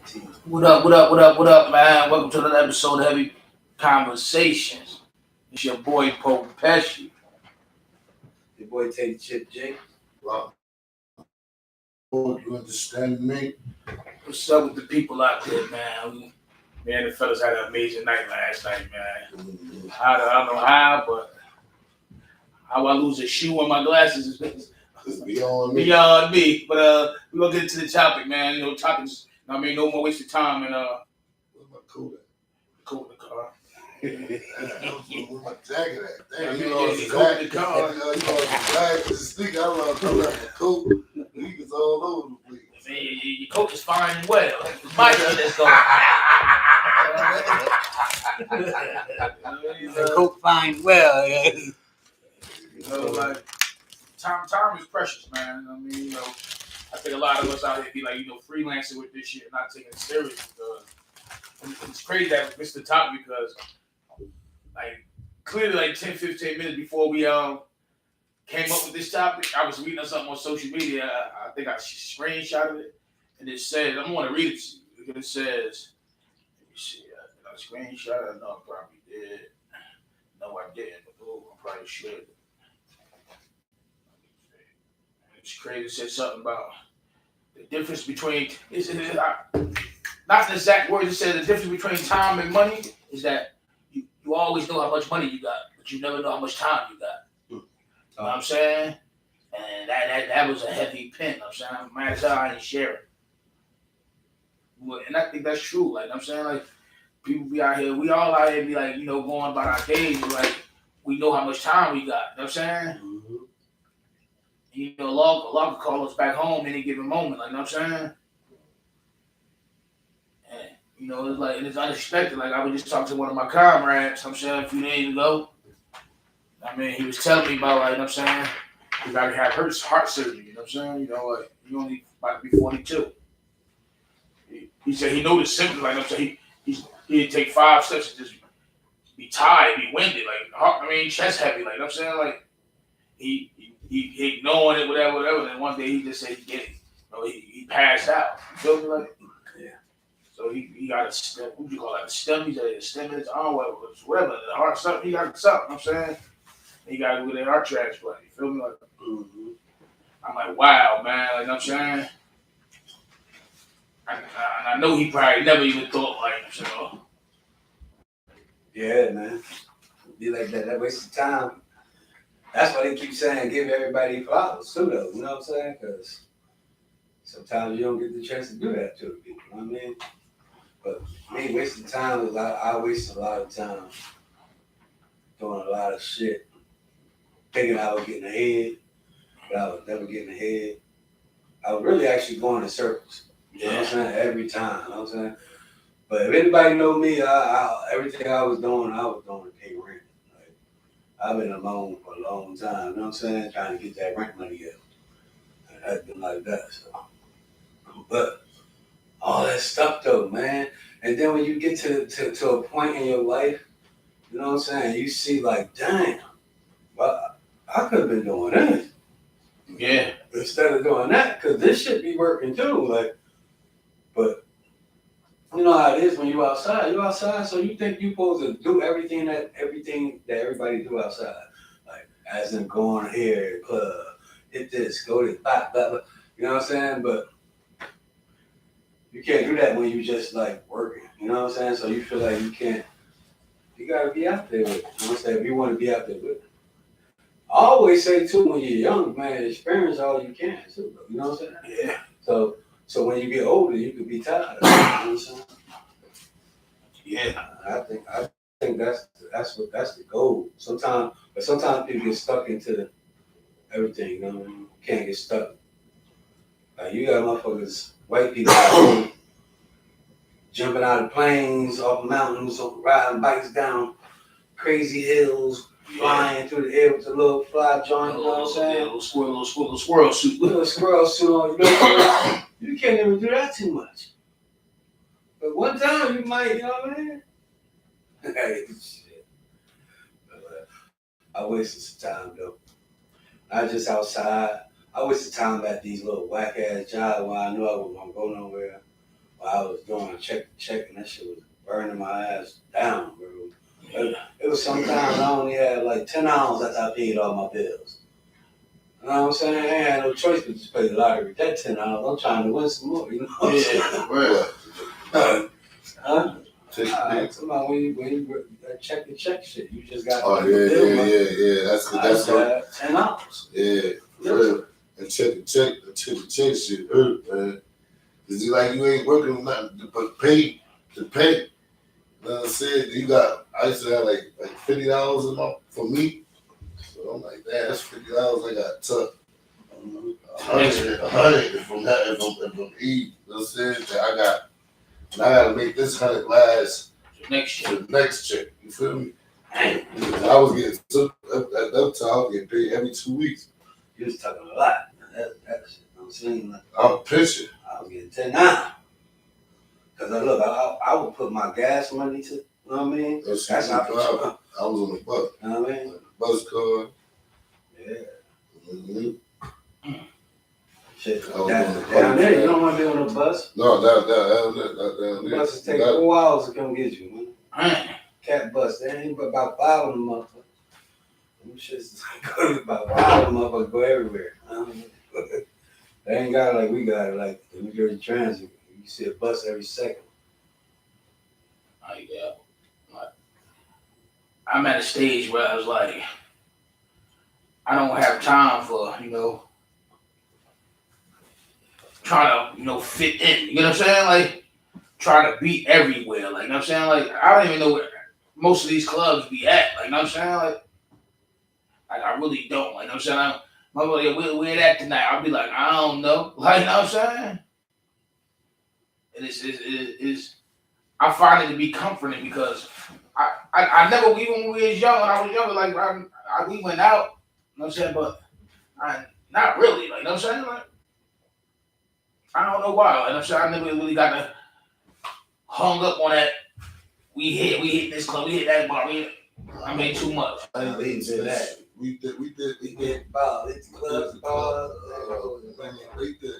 What up, what up, what up, what up, man? Welcome to another episode of Heavy Conversations. It's your boy, Pope Pesci. Your boy, Take Chip J. Well, you understand me? What's up with the people out there, man? Man, the fellas had an amazing night last night, man. I don't know how, but how I lose a shoe on my glasses is Beyond me. beyond me. But we're going to get into the topic, man. You know, topics, no more waste of time. And Where's my coat cool in the car. at? Where's my jacket at? Damn, Yeah, you lost the the coat in jacket. the car. You lost the jacket, the stick. I lost my coat. Niggas all over the place. Man, your coach is fine and well. Mike is going. The coat fine well. You know, like time is precious, man. I mean, you know, I think a lot of us out here be like, you know, freelancing with this shit and not taking it serious because it's crazy that it's the topic because like clearly like 10, 15 minutes before we came up with this topic, I was reading something on social media. I think I screenshotted it and it says, I'm gonna read it to you because it says, let me see, did I screenshot it? No, I probably did. No, I didn't. Oh, I probably should. It's crazy. It said something about the difference between not the exact words. It said the difference between time and money is that you always know how much money you got, but you never know how much time you got. You know what I'm saying? And that was a heavy pin. You know what I'm saying, man, that's how I ain't sharing. And I think that's true. Like I'm saying, like people be out here, we all out here be like, you know, going about our days, like we know how much time we got. You know what I'm saying? Mm-hmm. You know, log could call us back home any given moment, like you know what I'm saying? And you know, it's like it's unexpected. Like I was just talking to one of my comrades, I'm saying, a few days ago. I mean, he was telling me about like, you know what I'm saying, he got to have heart surgery, you know what I'm saying? You know, like he only about to be 42. He said he noticed symptoms, like I'm saying, he'd take 5 steps and just be tired, be winded, like heart, chest heavy, like you know what I'm saying, like he ignoring it, whatever. And one day he just said he get it. You know, he passed out. You feel me? Like, Yeah. So he got a stem. What do you call that? A stem. He said a stem in his arm, whatever. The heart something. He got something. You know what I'm saying, he got to do the heart transplant. You feel me? Like, I'm like, wow, man. Like, you know what I'm saying. And I know he probably never even thought like, you know. Yeah, man. Be like that. That waste of time. That's why they keep saying give everybody flowers too, though. You know what I'm saying? Because sometimes you don't get the chance to do that to people. You know what I mean? But me wasting time is I waste a lot of time doing a lot of shit, thinking I was getting ahead, but I was never getting ahead. I was really actually going in circles. You know what I'm saying? Every time. You know what I'm saying? But if anybody know me, everything I was doing to pay rent. Like, I've been alone for a long time. You know what I'm saying? Trying to get that rent money up. And that's been like that. So. But all that stuff though, man. And then when you get to a point in your life, you know what I'm saying? You see like, damn, well, I could have been doing this. Yeah. Instead of doing that, because this should be working too. Like, but you know how it is when you're outside, so you think you're supposed to do everything that everybody do outside. Like, as in going here, club, hit this, go to blah, blah, blah. You know what I'm saying? But you can't do that when you just like working. You know what I'm saying? So you feel like you gotta be out there with it. You know what I'm saying? If you want to be out there with it. I always say too, when you're young, man, experience all you can too. You know what I'm saying? Yeah. So when you get older, you could be tired. You know what I'm saying? Yeah. I think that's the goal. Sometimes people get stuck into everything. You know what I mean? You can't get stuck. Like you got motherfuckers, white people jumping out of planes, off mountains, riding bikes down crazy hills, flying through the air with a little fly joint. You know what I'm saying? Little squirrel suit. Little squirrel suit on. You know what I mean? You can't even do that too much. But one time you might, you know what I mean? Hey, shit. But, I wasted some time though. Not just outside. I wasted time at these little whack ass jobs where I knew I wasn't gonna go nowhere. while I was doing check, and that shit was burning my ass down, bro. It was sometimes I only had like 10 hours after I paid all my bills. You know what I'm saying? I ain't had no choice but to play the lottery. That 10 hours, I'm trying to win some more, you know what I'm saying? Well, Huh? take Come on, when you check the check shit, you just got oh to do the bill money. yeah. That's good. That's what. 10 hours. Yeah, for real. And check the check shit hurt, man. Cause you like you ain't working nothing but pay to pay. You know what I'm saying? You got I used to have like $50 a month for me. So I'm like, damn, that's $50 I got tough. A hundred from that if I'm eating. You know what I'm saying? That I gotta make this 100 last Next year. to the next check. You feel me? I was getting so at that time I was getting paid every 2 weeks. You was talking a lot. That shit, you know what I'm saying? Like, I'm pitching. I was getting 10 now. Because I would put my gas money to, you know what I mean? That's not for I sure. was on the bus. You know what I mean? Bus card. Yeah. Mm-hmm. Shit. I was Down on the there, you bus. don't want to be on a bus. No, down The there. buses take 4 hours to come get you, man. Man, Cat bus, they ain't but about 5 of them motherfuckers. Them shits go about 5 of them motherfuckers go everywhere. They ain't got it like we got it, like the New Jersey Transit. You see a bus every second. like, I'm at a stage where I was like, I don't have time for, trying to, fit in. You know what I'm saying? Like, trying to be everywhere. Like, you know what I'm saying? Like, I don't even know where most of these clubs be at. Like, you know what I'm saying? Like I really don't. Like, you know what I'm saying? My buddy, where that tonight? I'll be like, I don't know. Like, you know what I'm saying? It is I find it to be comforting because I never, even when we was young, when I was younger, like, we went out, you know what I'm saying? But not really. Like, you know what I'm saying? Like, I don't know why. Like, you know what I'm saying? I never really got hung up on that. We hit this club, we hit that bar, I made too much. I didn't do that. We get ball, it's clubs, bars.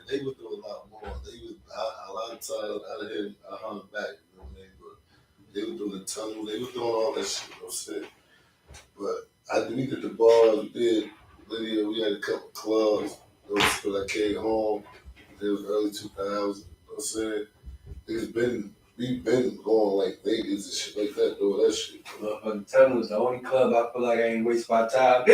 They would do a lot more. They would a lot of times out of here I hung back, you know what I mean? But they were doing the tunnel, they were doing all that shit, you know what I'm saying? But we did the bars, we did Lydia, we had a couple clubs, those when I came home, it was early 2000s, you know what I'm saying? We've been going like Vegas and shit like that, doing that shit. Motherfucking Tunnel was the only club I feel like I ain't waste my time.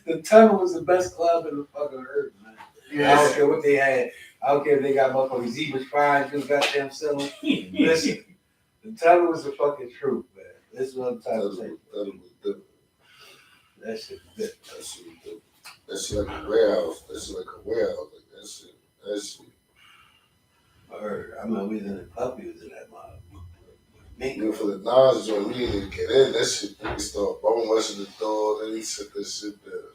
The Tunnel was the best club in the fucking earth, man. I don't care what they had. I don't care if they got motherfucking zebras frying, just goddamn selling. Listen, the Tunnel was the fucking truth, man. This is what I'm trying to say. That shit was different. That shit like a warehouse. That shit like a warehouse. Like that shit. I heard. I remember we was in the puppy, was in that motherfucker. Even for the Nas joint, we didn't even get in. That shit, we start bone rushing the door, then he set that shit there.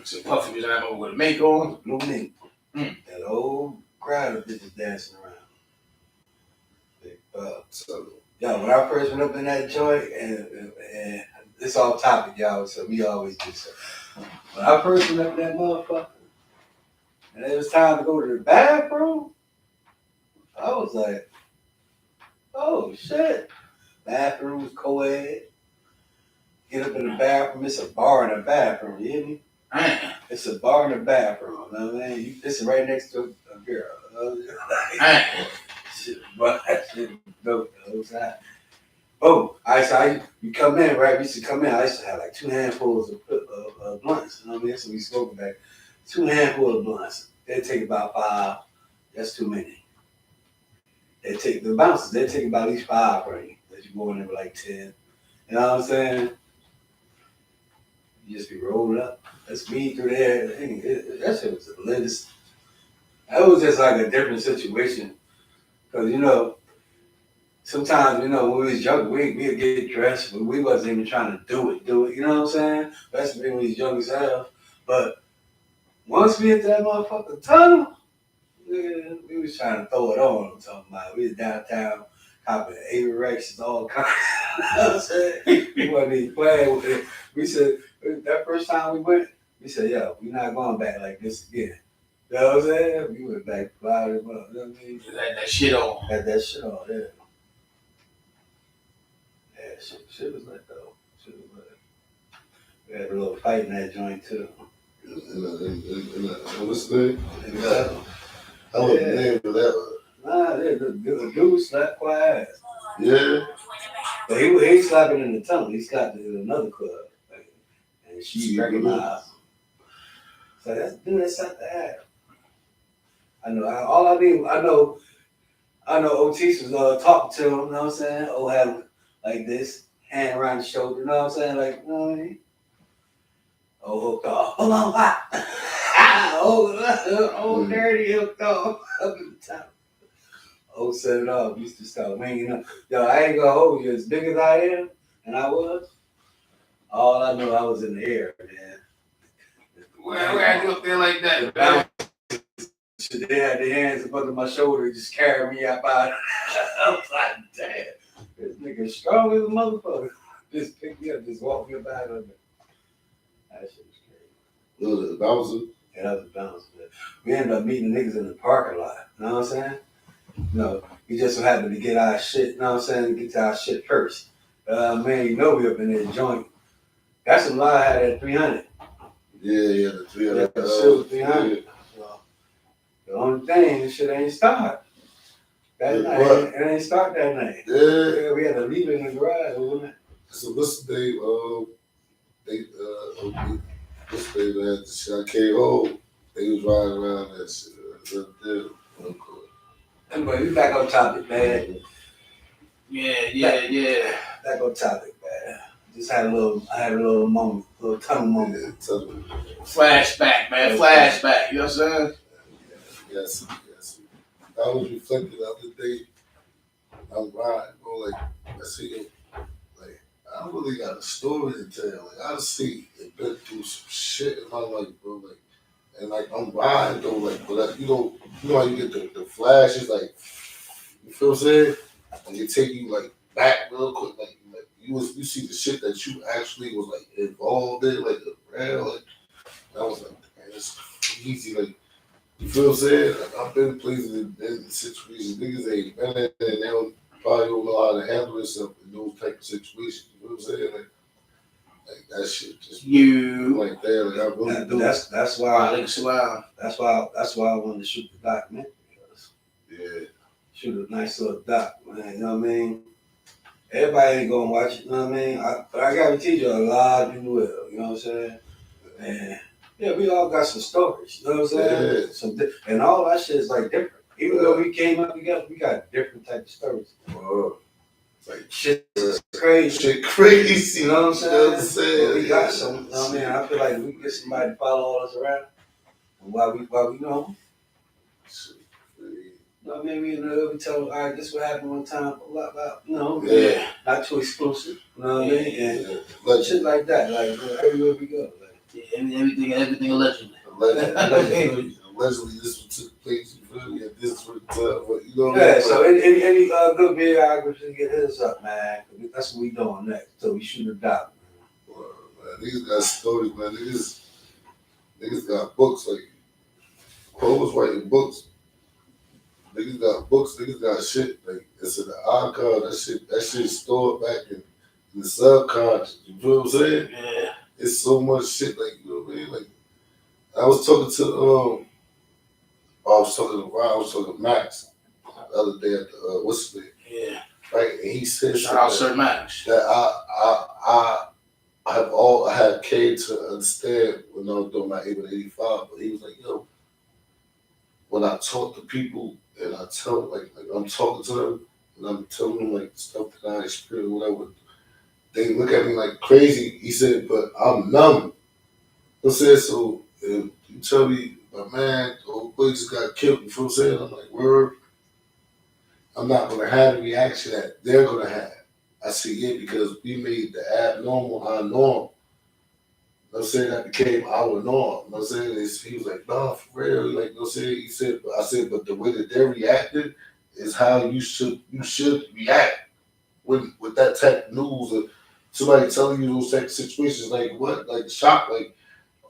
So Puffy was out there with a make on. Blue Mink. That old crowd of bitches dancing around. Big Buck. So, yo, when I first went up in that joint, and it's off topic, y'all, so we always do so. When I first went up in that motherfucker, and it was time to go to the bathroom, I was like, oh shit. Bathroom was co-ed. Get up in the bathroom, it's a bar in the bathroom, you hear me? It's a bar in the bathroom, you know what I mean? It's right next to a girl. Shit, but that shit was dope, though. Oh, you come in, right? We used to come in. I used to have like 2 handfuls of blunts. You know what I mean? So we smoking back 2 handfuls of blunts. They'd take about 5. That's too many. They take the bouncers. They take about at least 5 from you. That you go in there with like 10. You know what I'm saying? You just be rolling up. That's me through there. That shit was delicious. That was just like a different situation. Because, sometimes, when we was young, we'd get dressed, but we wasn't even trying to do it. You know what I'm saying? Especially when we was young as hell. But once we hit that motherfucking tunnel, we was trying to throw it on. I'm talking about. We was downtown, copping Averex and all kinds. You know what I'm saying? We wasn't even playing with it. We said, that first time we went, we said, yo, we're not going back like this again. You know what I'm saying? We went back to Florida, you know what I mean? That shit on. Had that shit on there. Yeah, shit was lit though. Shit was lit. We had a little fight in that joint too. What's the name? Yeah. I don't know the name of that. Nah, the dude slapped quiet ass. Yeah. But he slapped it in the tunnel. He slapped it in another club. Like, and she recognized him. So that's not the ass. I know. I know Otis was talking to him, you know what I'm saying? Oh, had like this, hand around his shoulder, you know what I'm saying? Like, you know what I mean? Oh, hooked off. Hold on, what? Oh, dirty hooked off up in the top. Oh, set it off. Used to start winging up. Yo, I ain't gonna hold you. As big as I am, and I was, all I know I was in the air, man. Well, we had to go up there like that. The bounce, they had their hands up under my shoulder, just carried me up out. I was like, damn, this nigga strong as a motherfucker. Just picked me up, just walked me up out of it. That shit was crazy. What was it? Bouncer? Yeah, that was a bounce. Man. We ended up meeting niggas in the parking lot. You know what I'm saying? No, we just so happened to get our shit, you know what I'm saying? Get to our shit first. Man, you know we up in there joint. That's a lie I had at 300. Yeah, the 300. Yeah, the silver 300. So, the only thing, this shit ain't start. That night, it ain't start that night. Yeah. We had to leave it in the garage, wasn't it? So what's the name? What's the name of that shit? I came home. They was riding around that shit. Anyway, we back on topic, man. Yeah. Back on topic, man. Just had a little moment, a little tunnel moment. Yeah, Flashback, man. Flashback. You know what I'm saying? Yes. I was reflecting the other day. I'm riding, bro. Like, I see, like, I really got a story to tell. Like, I see and been through some shit in my life, bro. Like, and like, I'm riding though, like, but like, you know how you get the flashes, like, you feel what I'm saying? And they take you like back real quick, like you see the shit that you actually was like involved in, like around, like I was like, man, it's easy, like you feel what I'm saying? Like, I've been in places in situations niggas ain't been in, and they probably don't know how to handle themselves in those type of situations. You know what I'm saying? Like that shit just like that. Like I really do. That's why. Wow. That's why I wanted to shoot the documentary. Yeah. Shoot a nice little doc, man. You know what I mean? Everybody ain't gonna watch it. You know what I mean? I guarantee you, a lot of people will. You know what I'm saying? And yeah, we all got some stories. You know what I'm saying? Yeah. And all that shit is like different. Even though we came up together, we got different type of stories. Like shit is crazy. Shit crazy. You know what I'm saying? You know what I'm saying? But we got some. You know what I mean? I feel like we can get somebody to follow us around. And while we know. You know what I mean? We tell them, all right, this what happened one time, blah, blah, you know, not too exclusive, you know what I mean? And shit like that, like everywhere we go. Like, everything allegedly. Allegedly, this one took place, you feel me? And this was but you know what I mean? So any good videographers get his up, man. That's what we doing next. So we shoot a doc. Man, niggas got stories, man. Niggas got books, like, Cole's writing books. Niggas got books, niggas got shit, like, it's in the archive, that shit stored back in the subconscious, you feel what I'm saying? Yeah. It's so much shit, like, you know what I mean? Like, I was talking to Max the other day at the, what's his name? Yeah. Right, and he said shout out Sir Max. That I had came to understand when I was doing my 885, but he was like, yo, when I talk to people and I tell like I'm talking to them and I'm telling them like stuff that I experienced, whatever, they look at me like crazy. He said, but I'm numb. I said, so if you tell me my man, old boy just got killed, you feel what I'm saying? I'm like, word, I'm not gonna have the reaction that they're gonna have. I see it because we made the abnormal our norm. I'm saying that became our norm. I'm saying he was like, nah, for real. Like, I'm saying, he said, I said, but the way that they're reacting is how you should react with that type of news or somebody telling you those type of situations. Like what? Like shock. Like,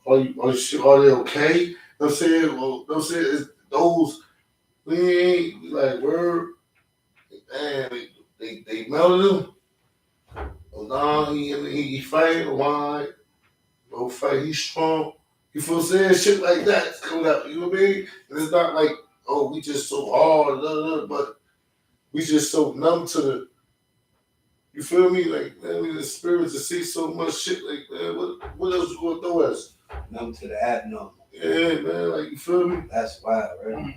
are they okay? I'm saying, well, I'm saying it's those we ain't like word, and they melted him. Oh, nah, he fighting, why? No fight, he's strong. You feel saying shit like that it's coming out, you know what I mean? And it's not like, oh, we just so hard, but we just so numb to the, you feel me? Like, man, we in the spirit to see so much shit, like, man, what else you gonna throw at us? Numb to the abnormal. Yeah, man, like, you feel me? That's wild, right?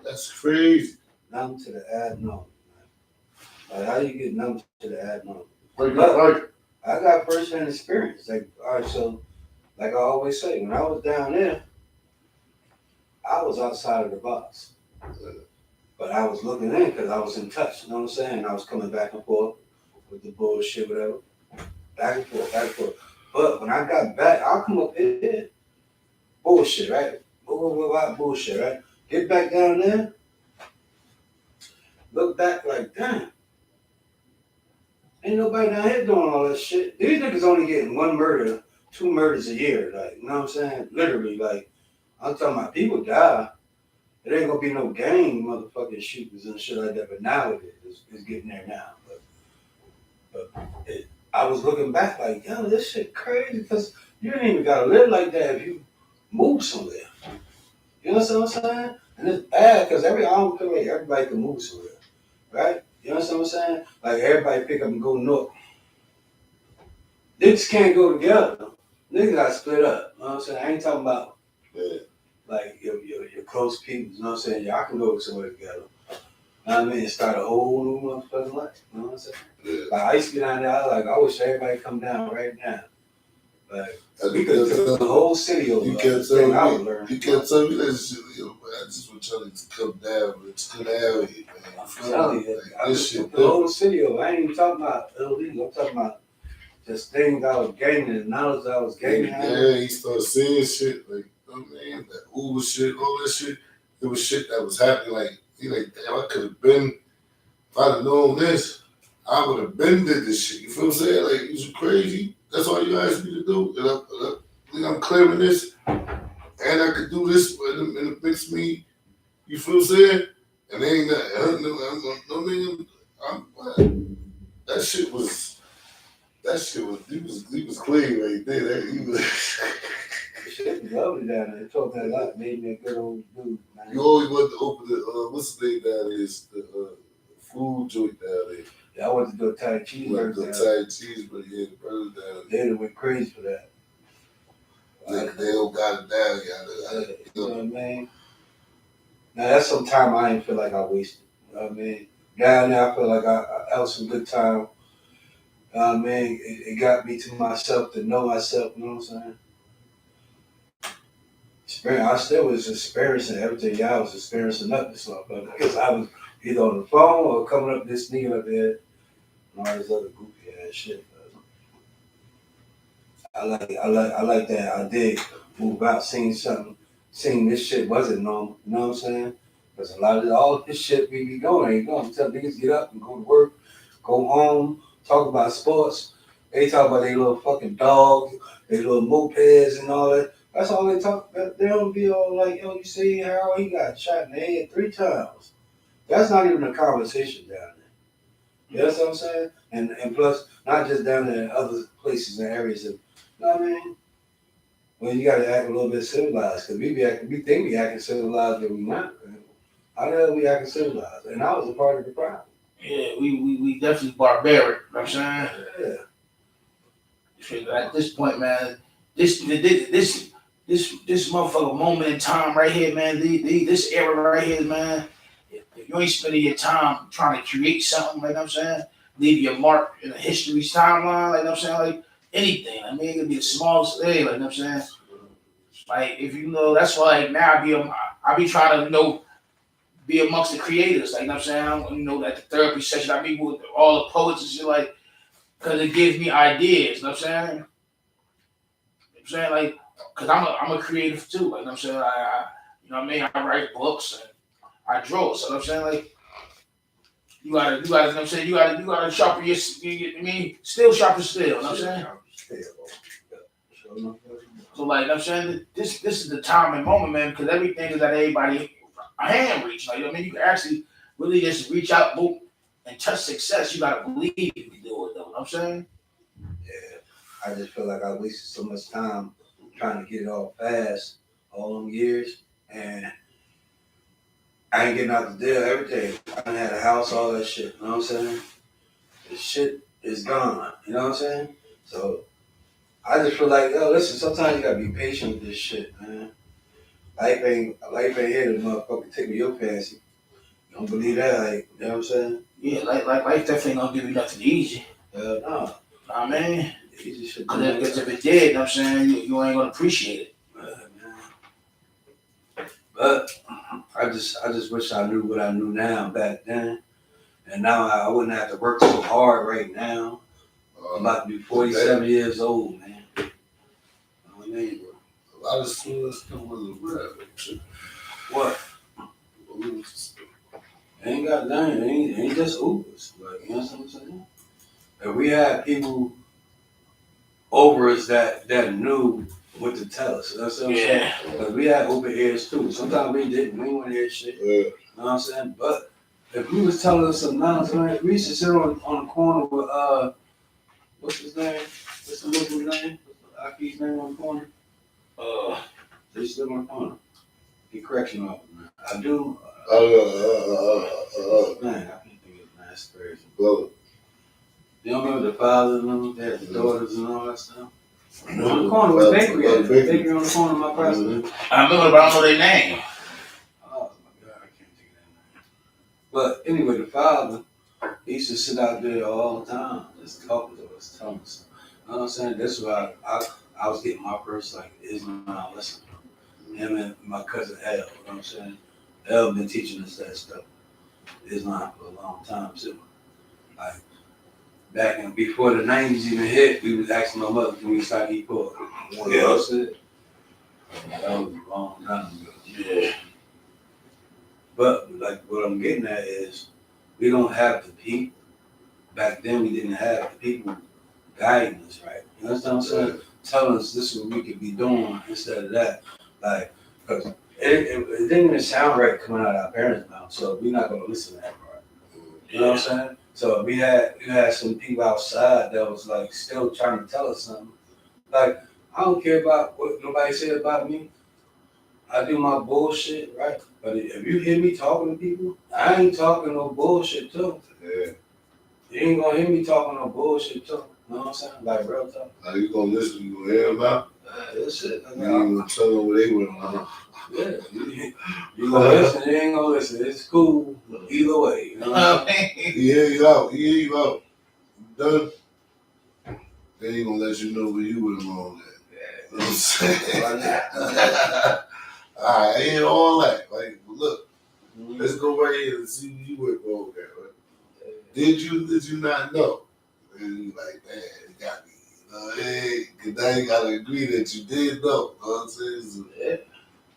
That's crazy. Numb to the abnormal. Like, how do you get numb to the abnormal? Like, I got first-hand experience. Like, all right, so, like I always say, when I was down there, I was outside of the box. But I was looking in because I was in touch, you know what I'm saying? I was coming back and forth with the bullshit, whatever. Back and forth, back and forth. But when I got back, I'll come up here, bullshit, right? Bullshit, right? Get back down there, look back like, damn. Ain't nobody down here doing all that shit. These niggas only getting 1 murder, 2 murders a year, like, you know what I'm saying? Literally, like, I'm talking about people die. It ain't gonna be no gang motherfucking shootings and shit like that, but now it is. It's getting there now. I was looking back like, yo, this shit crazy, because you ain't even gotta live like that if you move somewhere. You know what I'm saying? And it's bad because I don't feel like everybody can move somewhere, right? You know what I'm saying? Like everybody pick up and go north. Niggas can't go together. Niggas gotta split up. You know what I'm saying? I ain't talking about like your close people. You know what I'm saying? Y'all can go somewhere together. You know what I mean? Start a whole new motherfucking life. You know what I'm saying? Like I used to be down there, I wish everybody come down right now. Like we could took the whole city over. You kept telling me that that shit, yo, man. I just want y'all to come down, but it's good out here, man. I'm telling you, like, I just took the whole city over. I ain't even talking about illegal. I'm talking about just things I was gaining, the knowledge I was gaining. Yeah, he started seeing shit, like, oh man, that Uber shit, all that shit. It was shit that was happening, like, he like, damn, I could have been, if I'd have known this, I would have been did this shit. You feel what I'm saying? Like, it was crazy. That's all you asked me to do. And I'm clearing this, and I could do this, and it makes me, you feel what I'm saying? And they ain't that, that shit was, he was clean right there. He was. Shit was lovely down there. It taught me a lot. Made me a good old dude, man. You always wanted to open the, what's the name down there? It's the food joint down there. Yeah, I went to do a Thai cheeseburger. The Thai cheeseburger, yeah, the burger down there. They went crazy for that. They don't got it down, yeah. You know what I mean? Now that's some time I didn't feel like I wasted. You know what I mean? Down there I feel like I had some good time. You know what I mean? It got me to myself, to know myself, you know what I'm saying? I still was experiencing everything y'all was experiencing up this motherfucker. Because I was either on the phone or coming up this nigga up there and all this other goofy ass shit. I like that. I did move out, seeing this shit wasn't normal. You know what I'm saying? Because a lot of all this shit we be going ain't going. Tell niggas get up and go to work, go home, talk about sports. They talk about their little fucking dogs, their little mopeds and all that. That's all they talk about. They don't be all like, yo, you see how he got shot in the head 3 times. That's not even a conversation down there. You know what I'm saying? And plus, not just down there in other places and areas. You know what I mean? Well, you got to act a little bit civilized, because we think we acting civilized, but we not. How the hell we acting civilized? And I was a part of the problem. Yeah, we definitely barbaric. You know what I'm saying? Yeah. At this point, man, this motherfucker moment in time right here, man. This era right here, man. If you ain't spending your time trying to create something, like I'm saying, leave your mark in the history's timeline, like I'm saying, like anything. I mean, it could be the smallest thing, like I'm saying. Like if you know, that's why like now I be trying to be amongst the creators, like I'm saying. At the therapy session, I meet with all the poets and shit, like, because it gives me ideas. You know what I'm saying? I'm saying, like, because I'm a creative too. Like I'm saying, I you know what I mean. I write books and I draw. So I'm saying, like, you gotta, you know what I'm saying, you gotta sharpen your, still sharpen still. You know what I'm saying? Still. So like I'm saying, this is the time and moment, man, because everything is at everybody's hand reach. Like, I mean, you can actually really just reach out, boom, and touch success. You gotta believe you can do it, though. You know what I'm saying? Yeah, I just feel like I wasted so much time trying to get it all fast, all them years, and I ain't getting out the deal, everything. I done had a house, all that shit, you know what I'm saying? The shit is gone, you know what I'm saying? So I just feel like, yo, listen, sometimes you gotta be patient with this shit, man. Life ain't here to motherfucker take me your fancy. You don't believe that, like, you know what I'm saying? Yeah, like life definitely gonna give you nothing easy. No. Know what I mean, Easy shit. because if it did, you know what I'm saying, you ain't gonna appreciate it. But I just wish I knew what I knew now back then. And now I wouldn't have to work so hard right now. I'm about to be 47 years old, man. You know what I mean? A lot of students come with a rap. What? Ain't got nothing. Ain't just Ubers. Like, you know what I'm saying? And we had people over us that knew what to tell us. You know what I'm saying? Because we had open ears too. Sometimes we didn't. We didn't want to hear shit. Yeah. You know what I'm saying? But if we was telling us some nonsense, we used to sit on the corner with what's his name? What's the Muslim name? What's the Aki's name on the corner? They used to live on the corner. He correction officer, man. I do. Man, I can't think of his name. That's crazy. Well, You don't remember the father and them? They had the daughters and all that stuff? On the corner with bakery at. Bakery on the corner of my president. I remember, but I don't know their name. Oh my God, I can't think of that name. But anyway, the father, he used to sit out there all the time, just talking to us, telling us. You know what I'm saying? That's why I was getting my first like Islam lesson from him and my cousin El. You know what I'm saying? El been teaching us that stuff, Islam, for a long time too. Like back in before the 90s even hit, we was asking my mother, can we start eat pork? You know what I'm saying? That was a long time ago. Yeah. But like what I'm getting at is we don't have the people. Back then we didn't have the people guiding us, right? You know what I'm saying? Telling us this is what we could be doing instead of that. Like, because it didn't even sound right coming out of our parents' mouth, so we're not gonna listen to that part. You know what I'm saying? So we had some people outside that was like still trying to tell us something. Like, I don't care about what nobody said about me. I do my bullshit, right? But if you hear me talking to people, I ain't talking no bullshit too. yeah. You ain't gonna hear me talking no bullshit too. You know what I'm saying? Like real talk. Now you gonna listen, you gonna hear them out? That's it. You ain't gonna tell them what they want to know. Yeah. You gonna listen, you ain't gonna listen. It's cool either way. You know what I'm saying? He hear you out. He hear you out. Done. They ain't gonna let you know where you went wrong at. You know what I'm saying? Alright, ain't all that. Like, look, let's go right here and see where you went wrong at, right? Did you not know? And you like, man, it got me. You know, hey, cause now you gotta agree that you did know. You know what I'm saying? So, Yeah.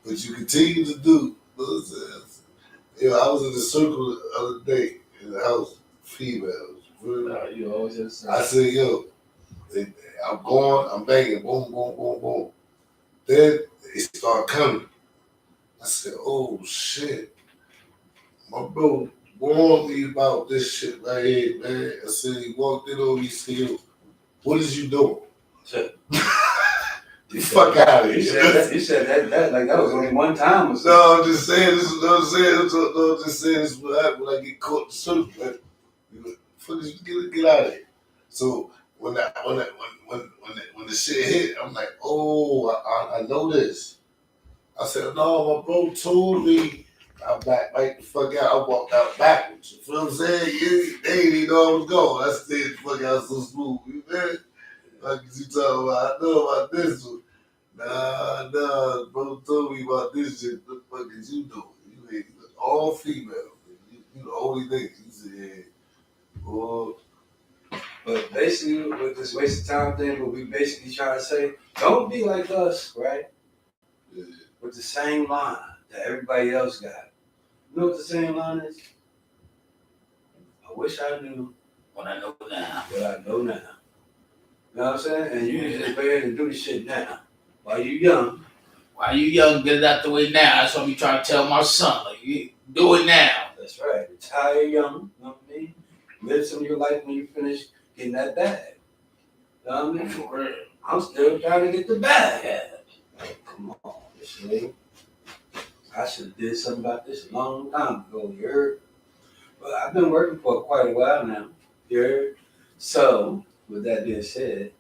but you continue to do. You know what I'm saying? You know, I was in the circle the other day in the house, females. You always have to say. I said, yo, I'm going, I'm banging, boom, boom, boom, boom. Then they start coming. I said, oh shit. My bro warned me about this shit right here, man. I said, he walked in on me, said, yo, what is you doing? The fuck out of here. You said that like that was only one time or something. No, I'm just saying, this is what I'm saying. I'm just saying, this is what happens when I get caught in the circle. Like, fuck, get out of here. So when the shit hit, I'm like, oh, I know this. I said, no, my bro told me. I back right the fuck out. I walked out backwards. You feel what I'm saying? They didn't even know I was going. I stayed the fuck out so smooth. You know? Like you talking about, I know about this one. Nah, bro told me about this shit. What the fuck is you doing? You ain't all female. You the only nigga. He said, oh. But basically, with this waste of time thing, what we basically trying to say, don't be like us, right? Yeah. With the same line that everybody else got. You know what the same line is? I wish I knew What I know now. what I know now. You know what I'm saying? And you just go ahead and do the shit now. while you young. While you young, get it out the way now. That's what I be trying to tell my son. Like, you do it now. That's right. Retire young. You know what I mean? Live some of your life when you finish getting that bag. You know what I mean? For real. I'm still trying to get the bag. Like, come on, this nigga. I should have did something about this a long time ago, you heard? But I've been working for quite a while now, you heard? So, with that being said,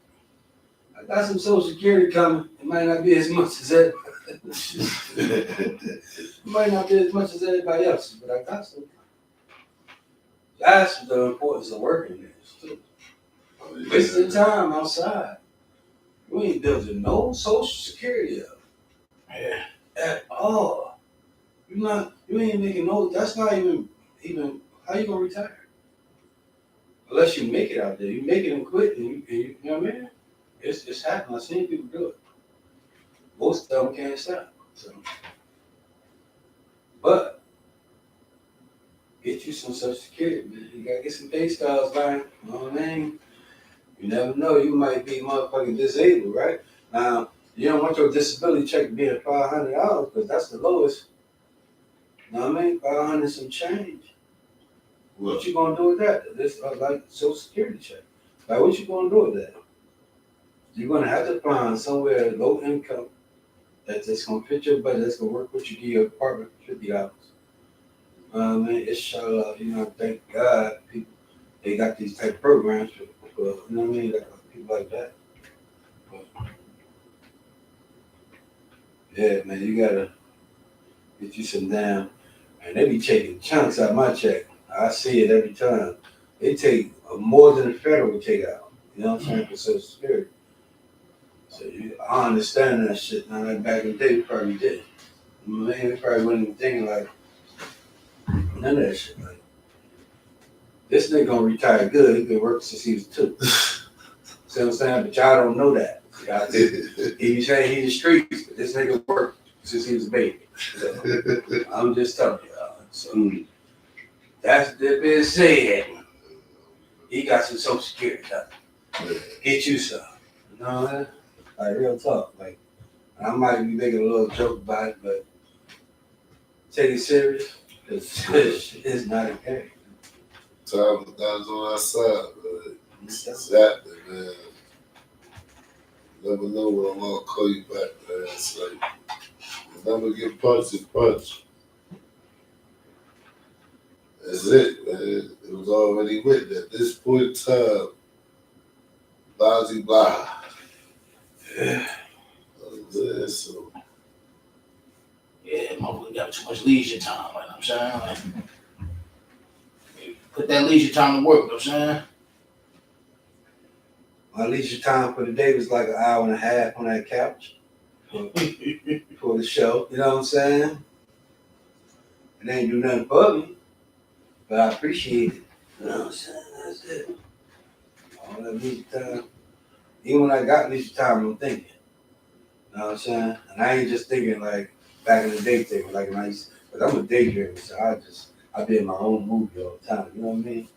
I got some Social Security coming. It might not be as much as that. It might not be as much as everybody else's, but I got some. That's the importance of working this too. Wasting time outside. You ain't building no Social Security up Yeah. at all. You ain't making no. That's not even how you gonna retire unless you make it out there. You make it and quit, and you know what I mean. It's happening. I've seen people do it. Most of them can't stop. So, but get you some Social Security, man. You gotta get some pay stubs, man. You know what I mean? You never know. You might be motherfucking disabled, right? Now, you don't want your disability check to be at $500 because that's the lowest. You know what I mean? 500 some change. What you gonna do with that? This like Social Security check. Like, what you gonna do with that? You're gonna have to find somewhere low income that's gonna fit your budget. That's gonna work with you. Give your apartment $50. I mean, inshallah, you know, thank God people they got these type of programs for you know what I mean, like people like that. But, yeah, man, you gotta get you some damn, and they be taking chunks out my check. I see it every time. They take more than the federal take out. You know what I'm saying, for Social Security. So I understand that shit. Now, like back in the day, we probably did. Man, we probably wasn't even thinking like none of that shit. Like, this nigga gonna retire good. He been working since he was 2. See what I'm saying? But y'all don't know that. Y'all he saying he's the streets, but this nigga worked since he was a baby. So, I'm just telling y'all. So that's the being said. He got some Social Security. Get you some. You know what I mean? Like real talk. Like I might be making a little joke about it, but take it serious. It's not a game. Time to dance on our side, man. Exactly, man. You never know when I'm gonna call you back, man. It's like you never get punched, it's punched. That's it, man. It was already written at this point in time. Blasey blah. Yeah. So Yeah, motherfucker got too much leisure time, like I'm saying. Like, put that leisure time to work, you know what I'm saying? My leisure time for the day was like an hour and a half on that couch for the show. You know what I'm saying? It ain't do nothing for me, but I appreciate it. You know what I'm saying? That's it. All that leisure time. Even when I got leisure time, I'm thinking. You know what I'm saying? And I ain't just thinking like back in the day thinking like nice, but I'm a daydreamer, so I be in my own movie all the time. You know what I mean?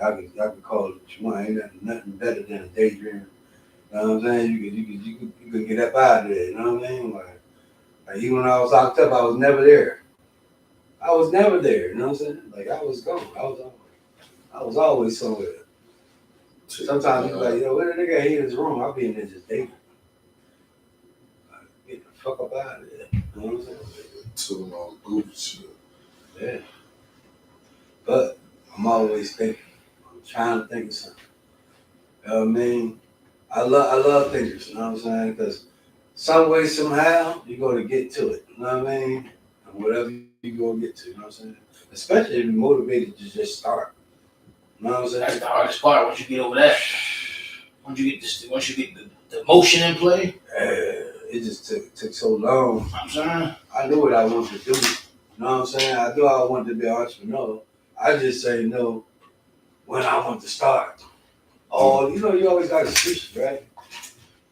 I can call it what you want. Ain't nothing better than a daydreamer. You know what I'm saying? You could get up out of there. You know what I mean? Like even when I was locked up, I was never there. I was never there. You know what I'm saying? Like I was gone. I was always somewhere. Sometimes you be like, yo, where the nigga here in his room? I'll be in there just daydreaming. Get the fuck up out of there. You know what I'm saying? too long goofy shit. Yeah. But I'm always thinking. I'm trying to think of something. You know what I mean? I love thinkers, you know what I'm saying? Because some way, somehow, you're going to get to it. You know what I mean? And whatever you going to get to, you know what I'm saying? Especially if you're motivated to just start. You know what I'm saying? That's the hardest part. Once you get over that, once you get the motion in play, It just took so long. you know what I'm saying? I knew what I wanted to do. You know what I'm saying? I knew I wanted to be an entrepreneur. I just say no when I want to start. Oh, you know, you always got excuses, right?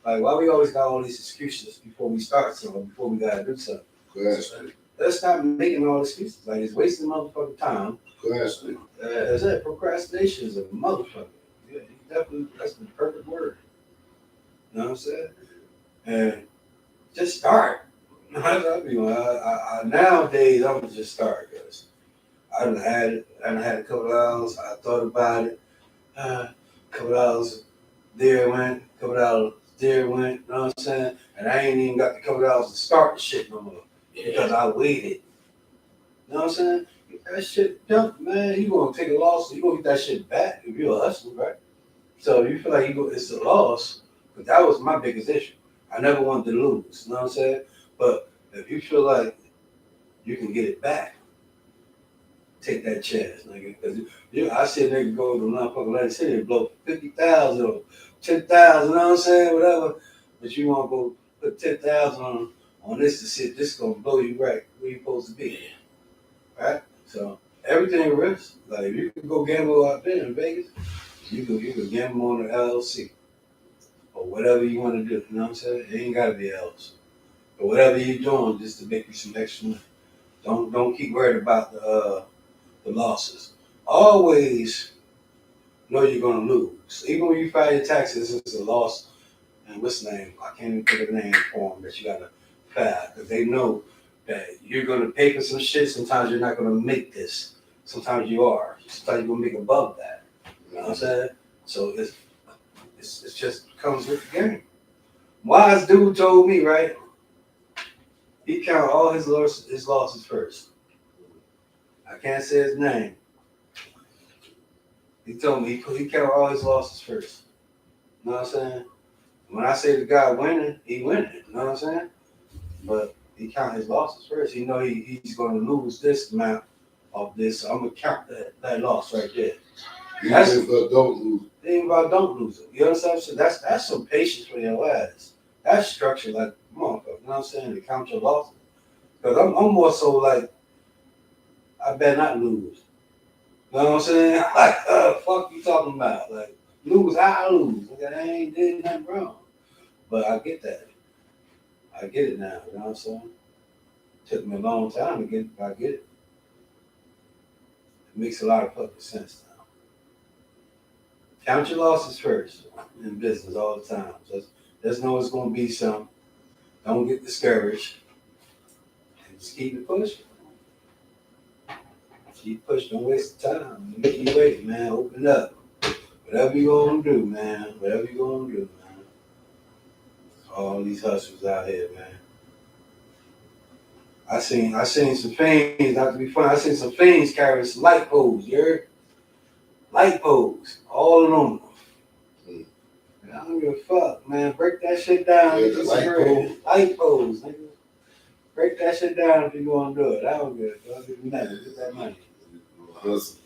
Like, why we always got all these excuses before we start something, before we gotta do something? Question. Let's stop making all excuses. Like, it's wasting motherfucking time. Question. As that procrastination is a motherfucker. Yeah, you definitely, that's the perfect word. You know what I'm saying? And just start. Nowadays, I'm gonna just start because I done had it. I done had a couple hours. I thought about it. A couple hours there went. A couple hours there went. You know what I'm saying? And I ain't even got the couple hours to start the shit no more because I waited. You know what I'm saying? That shit dump, man. You gonna take a loss. You gonna get that shit back if you're a hustler, right? So if you feel like it's a loss, but that was my biggest issue. I never wanted to lose. You know what I'm saying? But if you feel like you can get it back, take that chance, nigga. Because I see a nigga go to motherfucking Atlantic City and blow 50,000 or 10,000. You know what I'm saying? Whatever. But you want to go put 10,000 on this to see this gonna blow you right where you supposed to be, right? So everything risks. Like if you can go gamble out there in Vegas, you can gamble on the LLC or whatever you want to do. You know what I'm saying? It ain't gotta be LLC. But whatever you're doing, just to make you some extra money. Don't keep worried about the losses. Always know you're gonna lose. Even when you file your taxes, it's a loss. And what's the name? I can't even put a name for them that you gotta file because they know that you're gonna pay for some shit. Sometimes you're not gonna make this. Sometimes you are. Sometimes you're gonna make above that. You know what I'm saying? So it's just comes with the game. Wise dude told me, right? He counted all his losses first. I can't say his name. He told me he counted all his losses first. You know what I'm saying? When I say the guy winning, he winning. You know what I'm saying? But he count his losses first. He know he's going to lose this amount of this. So I'm going to count that loss right there. That's if I don't lose. Even if I don't lose it. You understand what I'm saying? That's some patience for your ass. That's structure like motherfucker. You know what I'm saying? To count your losses. Because I'm more so like, I better not lose. You know what I'm saying? Like, fuck you talking about? Like, lose, I lose. Like, I ain't did nothing wrong. But I get that. I get it now. You know what I'm saying? Took me a long time to get it, but I get it. It makes a lot of fucking sense now. Count your losses first in business all the time. Just know it's going to be some. Don't get discouraged. And just keep it pushing. Keep pushing. Don't waste the time. Keep waiting, man. Open up. Whatever you going to do, man. Whatever you going to do, man. All these hustlers out here, man. I seen some fiends, not to be funny, I seen some fiends carrying some light poles, you heard? Light poles, all aluminum. I don't give a fuck, man. Break that shit down. Yeah, the light pole. Light poles, nigga. Break that shit down if you gonna do it. I don't give a fuck. Get that money. Hustle.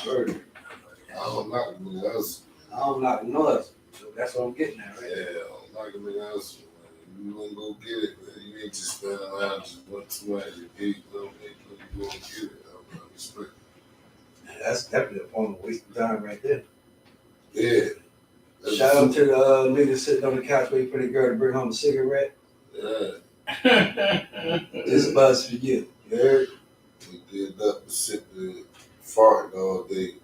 Word. I don't knock the hustle. I don't knock no hustle. So that's what I'm getting at, right? Yeah, I don't knock the hustle. You want to go get it, man. You ain't just standing around just want somebody to get it. You go and get it. I respect it. That's definitely a form of wasting time right there. Yeah. Shout out to the niggas sitting on the couch waiting for the girl to bring home a cigarette. Yeah. This buzz for you. You heard? We did up and sit there farting all day.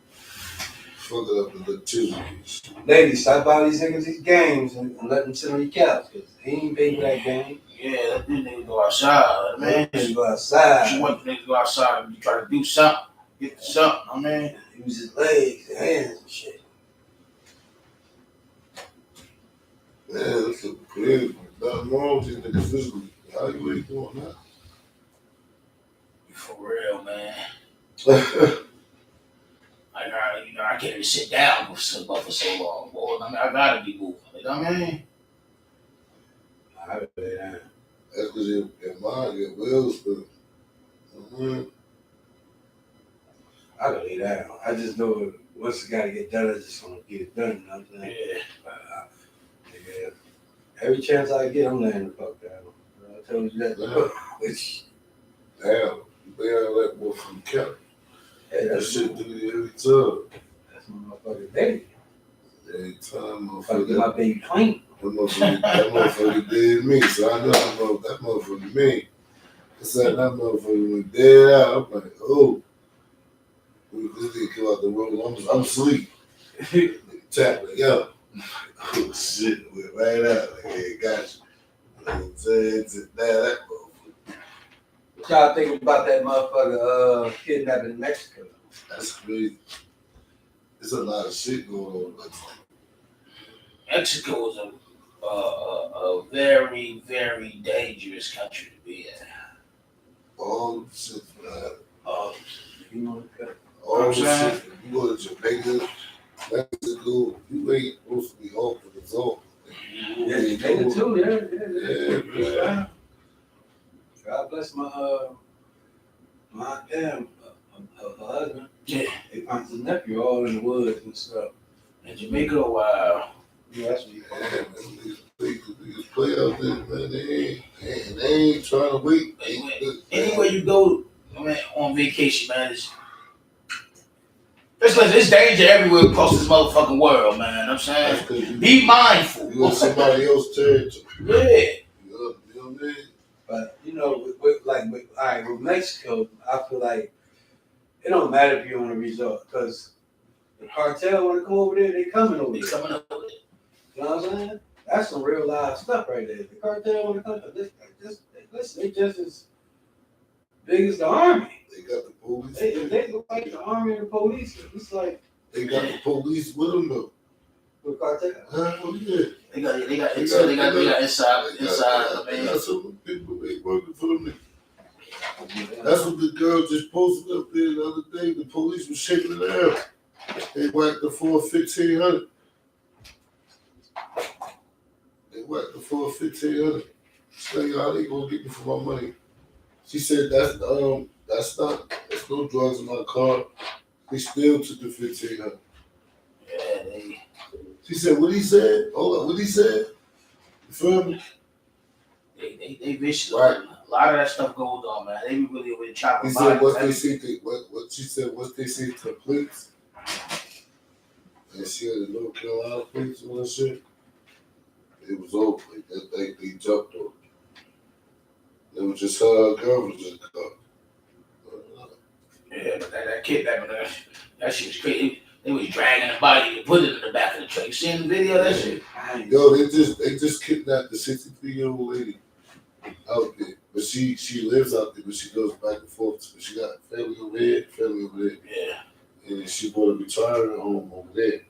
Fuck up the activities. Ladies, stop by these niggas these games and let them sit on your couch because he ain't paying for that game. Yeah, let them niggas go outside, man. He go outside. She want the niggas to go outside and try to do something. Get to something, I mean. Use his legs and hands and shit. Man, that's a crazy. Nothing wrong with these niggas physically. How you really doing that? For real, man. I can't even sit down for so long, boy. I mean, I gotta be moving. You know what I mean? I really am. That's because your mind, your will's for. I can lay down. I just know once it got to get done, I just want to get it done. You know what I'm saying? Yeah. Every chance I get, I'm laying the fuck down. I told you that. Which, Damn, you better let more from Kelly. hey, That that's shit do it every time. That's my motherfucking baby. Every time, Fucking get my baby clean. That motherfucker did me, so I know that motherfucker me. I said that motherfucker went dead out. I'm like, oh, this nigga come out the room. I'm asleep. Tap like, yo. Oh shit, went right out. Like, hey, got you. That What y'all think about that motherfucker kidnapping in Mexico? that's crazy. There's a lot of shit going on. Mexico is a very, very dangerous country to be in. All shit, man. You know, All I'm saying? shit. You go to Jamaica, Mexico, you ain't supposed to be off of the zone. yeah, Jamaica too, yeah. Yeah, man. God bless my damn husband. Yeah. They found his nephew all in the woods and stuff. In Jamaica, wow. Yeah, that's what he Man, they play out there, man. They ain't trying to wait. Anywhere you go, man, on vacation, man, there's danger everywhere across this motherfucking world, man. I'm saying, That's 'cause you be mindful. in somebody else's territory. Yeah. You know what I mean? But you know, with Mexico, I feel like it don't matter if you're on a resort because the cartel want to come over there, they coming over They there. coming up with it. You know what I'm saying? That's some real live stuff right there. The cartel want to come. Listen, they just as big as the army. They got the police. They look like the army and the police. It's like They got the police with them though. the cartel. Huh? Oh, yeah. They got inside, man. They got some people they working for them. That's what the girl just posted up there the other day. The police was shaking it out. They whacked the for 1,500. They whacked the for 1,500. Tell you how they gonna get me for my money. She said that's not there's no drugs in my car. They still took the 1,500. Yeah, She said what he said? Hold on, what he said? You feel me? they vicious. Right. A lot of that stuff goes on, man. They be really over there chopping He bodies. said what they say what she said, what they say to the police. And she had a North Carolina police and all that shit. It was over. Like, they jumped over. It was just her girl was just caught. Yeah, but that kidnapping, that shit was crazy. They was dragging the body and put it in the back of the truck. You seen the video of that shit? Yo, they just kidnapped the 63-year-old lady out there. But she lives out there, but she goes back and forth. But she got family over here, family over there. Yeah. And she bought a retirement home over there.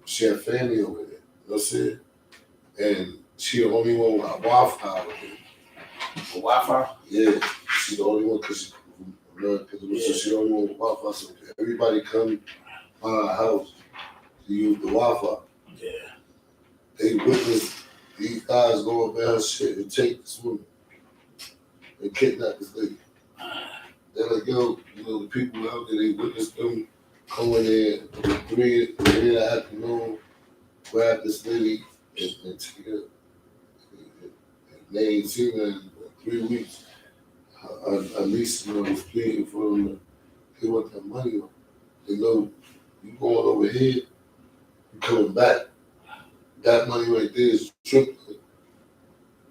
She had family over there. You know what I'm saying? And she the only one with Wi-Fi over there. For Wi-Fi? Yeah, she's the only one because she's from America. So she's the only one with Wi-Fi. So everybody come by our house to use the Wi-Fi. Yeah. They witness these guys go up at her shit and take this woman and kidnap this lady. They're like, yo, you know, the people out there, they witnessed them going there at 3 in the afternoon, grab this lady and take her. And they ain't seen her in 3 weeks. At least, you know, was pleading for them. They want that money. They know you going over here, you coming back. That money right there is triple.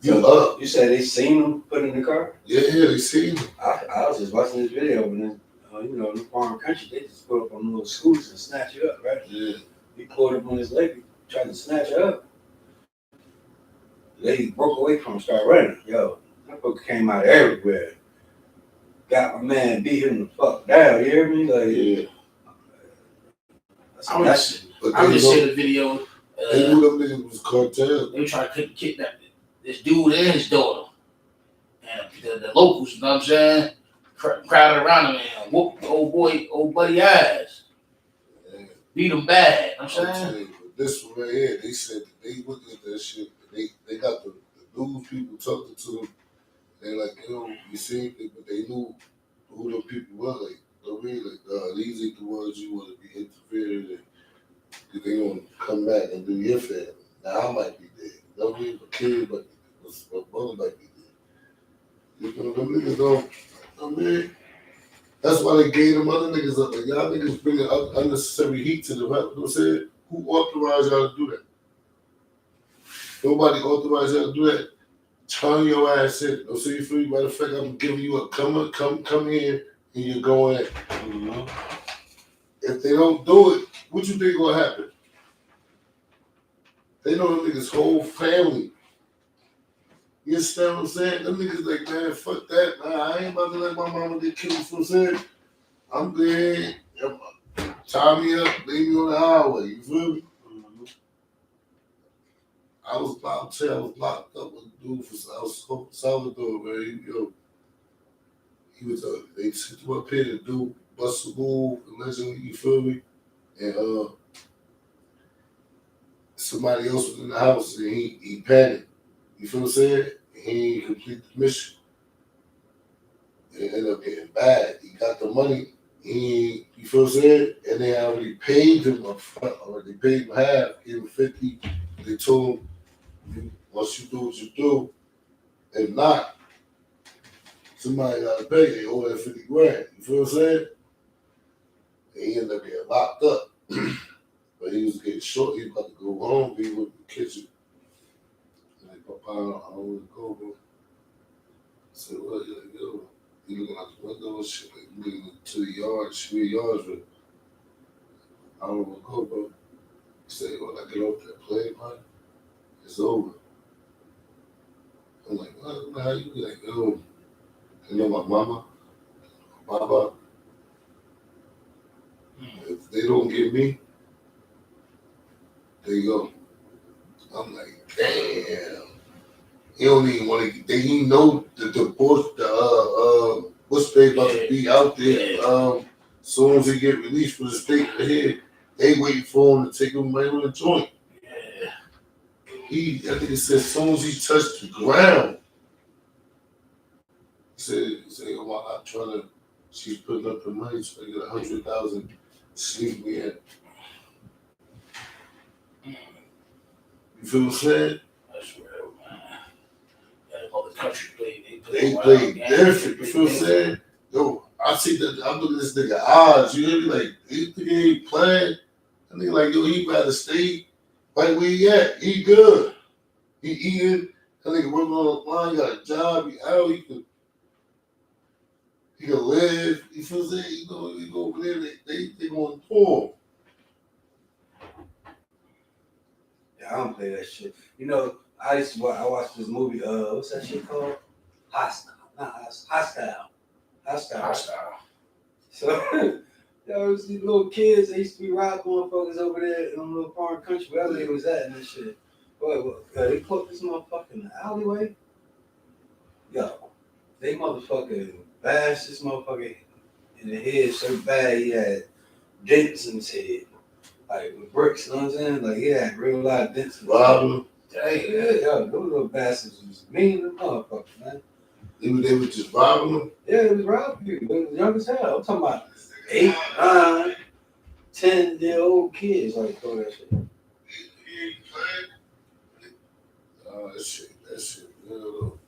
You said they seen him put in the car? Yeah, they seen him. I was just watching this video and then, you know, in the foreign country, they just pull up on little scooters and snatch you up, right? Yeah. He pulled up on his leg, tried to snatch her up. The lady broke away from him, started running. Yo, that book came out everywhere. Got my man, beat him the fuck down, you hear me? Like, Yeah. I'm just seeing the video. They knew them niggas was cartel. They were trying to kidnap this dude and his daughter. And the locals, you know what I'm saying, crowded around him and whooped the old buddy ass. Yeah. Beat him bad, you know what I'm I'm saying? telling you, this one right here, they said that they looked at that shit. They got the news people talking to them. They like, you know, you see, but they knew who the people were. Like, you know what I mean? Like, these ain't the ones you want to be interfering in. They gonna come back and do your family. Now I might be dead. You know what I mean? My kid might be dead. My brother might be dead. You know, them niggas don't. I mean, that's why they gave them other niggas up. Like, y'all niggas bringing unnecessary heat to the rap. You know what I'm saying? Who authorized y'all to do that? Nobody authorized y'all to do that. Turn your ass in. Don't say you free. Matter of fact, I'm giving you a come here and you're going in. mm-hmm. If they don't do it, what you think gonna happen? They know them niggas' whole family You understand what I'm saying? Them niggas like, man, fuck that, man. I ain't about to let my mama get killed. So I'm saying, I'm good. Tie me up, leave me on the highway. You feel me? I was locked up with a dude for Salvador, man. Yo, he was they took him up here to do bust a move, allegedly, you feel me? And somebody else was in the house and he panicked. You feel what I'm saying? He didn't complete the mission. It ended up getting bad. He got the money. You feel what I'm saying? And they already paid him up front, or they paid him half, gave him 50. They told him, once you do what you do, if not, somebody got to pay. They owe that 50 grand. You feel what I'm saying? And he ended up getting locked up. But he was getting short. He was about to go home. He went to the kitchen. And like, Papa, I don't want to go, bro. I said, well, you like, yo. He looking out the window and shit, like looking to the yard, street yards, but I don't want to go, bro. He said, when I get off that plane, man, it's over. I'm like, what? How you like, yo? You know my mama, Baba, if they don't get me, there you go. I'm like, damn. He don't even want to. He know the what's they about to be out there. Soon as he get released from the state ahead, they waiting for him to take him right on the joint. Yeah. I think it said as soon as he touched the ground, he said, well, I'm not trying to. She's putting up the money so I get 100,000 to sleep me at. You feel what I'm saying? That's real, man. Yeah, all the country played. They played different. You feel what I'm saying? Yo, I see that. I'm looking at this nigga odds. You hear me? Like, he ain't playing. I think like, yo, he better stay right where he at. He good. He eating. That nigga working on the line. He got a job. He out. He can live. You feel what I'm saying? He go over there. They going poor. Yeah, I don't play that shit. You know, I watched this movie, what's that shit called? Hostile. So, there was these little kids, they used to be robbing motherfuckers over there in a little foreign country, wherever they was at and that shit. They put this motherfucker in the alleyway. Yo, they motherfucking bashed this motherfucker in the head so bad he had dents in his head. Like with bricks, you know what I'm saying? Like he had real lot of dents in his head. Hey, yo, those little bastards was mean as motherfuckers, man. They were just robbing them? Yeah, it was robbing people. It was young as hell. I'm talking about 8, 9, 10-year-old kids like doing that shit. That shit, you know.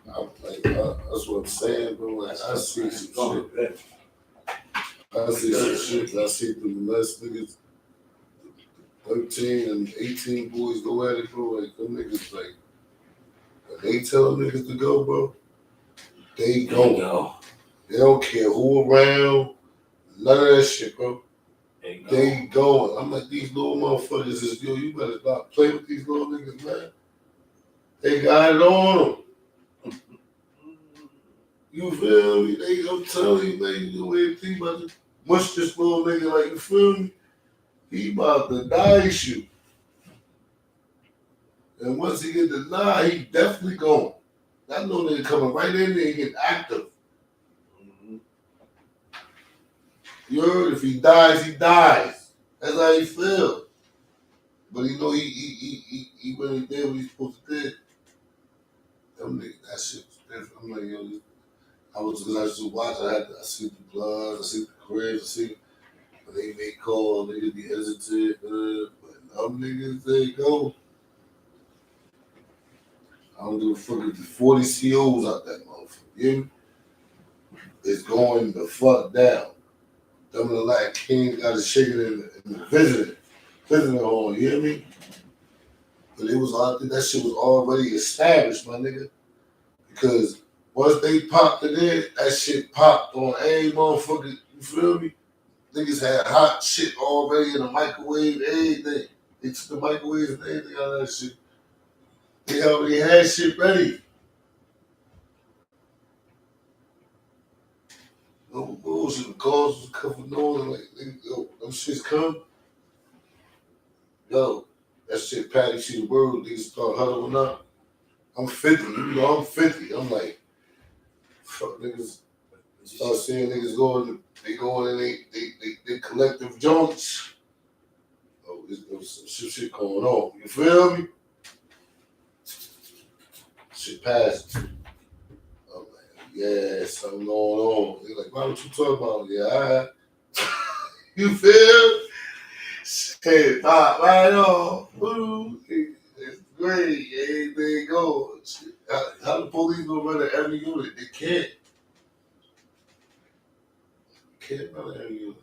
That's what I'm saying, bro. Like, I see some shit. I see the less niggas, 13 and 18 boys go at it, bro. Like, them niggas, like, when they tell them niggas to go, bro, they go. They don't care who around, none of that shit, bro. They going. I'm like, these little motherfuckers is, yo, you better not play with these little niggas, man. They got it on them. You feel me? I'm telling you, man, you know everything about to mush this little nigga, like, you feel me? He about to dice you. And once he get denied, he definitely going. That little nigga coming right in there and get active. You heard? If he dies, he dies. That's how he feel. But he know he really did what he's supposed to do. Them niggas, that shit was different. I'm like, yo, I just watch. I see the blood, I see the cribs, I see when they make calls, niggas be hesitant. But them niggas, they go. I don't give a fuck if there's 40 COs out that motherfucker. You hear me? It's going the fuck down. Them the like King got his shaking in the visiting hall, you hear me? But I think that shit was already established, my nigga. Because once they popped it in, that shit popped on every motherfucker, you feel me? Niggas had hot shit already in the microwave, everything. They took the microwave and everything out of that shit. They already had shit ready. No bullshit. The calls was coming on like, yo, them shits come. Yo, that shit, Patty, see the world, niggas start huddling up. I'm 50, you know, I'm 50. I'm like, fuck niggas. Start seeing niggas going, they going in they collective joints. Oh, there's some shit going on. You feel me? Shit passed. I'm like, yeah, something going on. They're like, why don't you talk about it? Yeah, all right. You feel? Shit, pop right on. Ooh, it's great. Everything goes. How the police gonna run every unit? They can't. Can't run every unit.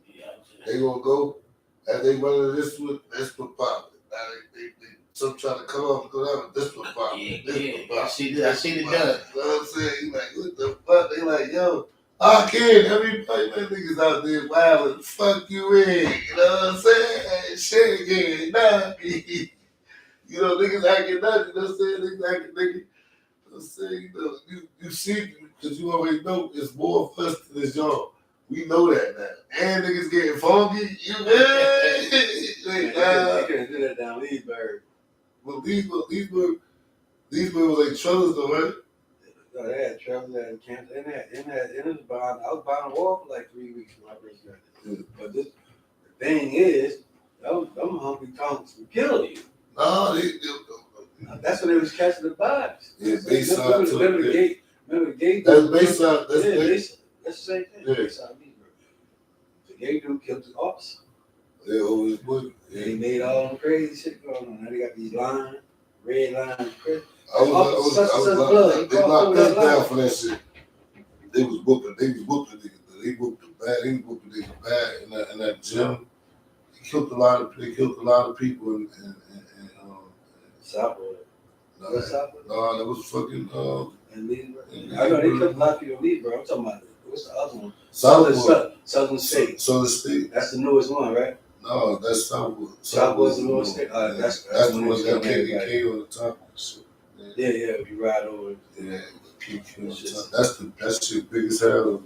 Yeah, They gonna go as they run this one, this one pop. They some trying to come up and go down, this one pop. This one pop. I see the done. You know what I'm saying? You like, what the fuck? They like, yo, I can't. Everybody, man, niggas out there wilding. Fuck you in. You know what I'm saying? Shit again. Nah. You know, niggas acting nuts. You know what I'm saying? Niggas acting nigga. You know what I'm saying? You know, you see, because you already know it's more of us than it's y'all. We know that now. And niggas getting funky. You They know? couldn't do that down Leesburg. Well, these were like trellis though, right? No, they had travelers at camps. And it was behind, I was behind the wall for like 3 weeks when I first got this. But the thing is, them hungry tongues will kill you. No, That's when they was catching the vibes. Yeah, Bayside too. Remember the gate? Remember the gate? That's Bayside. That's Yeah, Bayside. that's the same thing. Yeah. Bayside Leesburg. The gay dude killed the officer. They always would. They made all them crazy shit going on. Now they got these lines, red lines, crazy. I was they locked us down for that shit. They was whooping niggas. They whooped them bad. They whooping niggas bad in that gym. They killed a lot of people in Southwood. no, What's Southwood? no, that was fucking And Leesburg. I know they killed a lot of people in Leesburg. I'm talking about what's the other one? Southwood. Southern State. Southern State. That's the newest one, right? No, that's Southwood. Southwood's the newest state. That's the one that got KKK on the top of the shit. Yeah, if you ride over. Yeah, that's shit big as hell.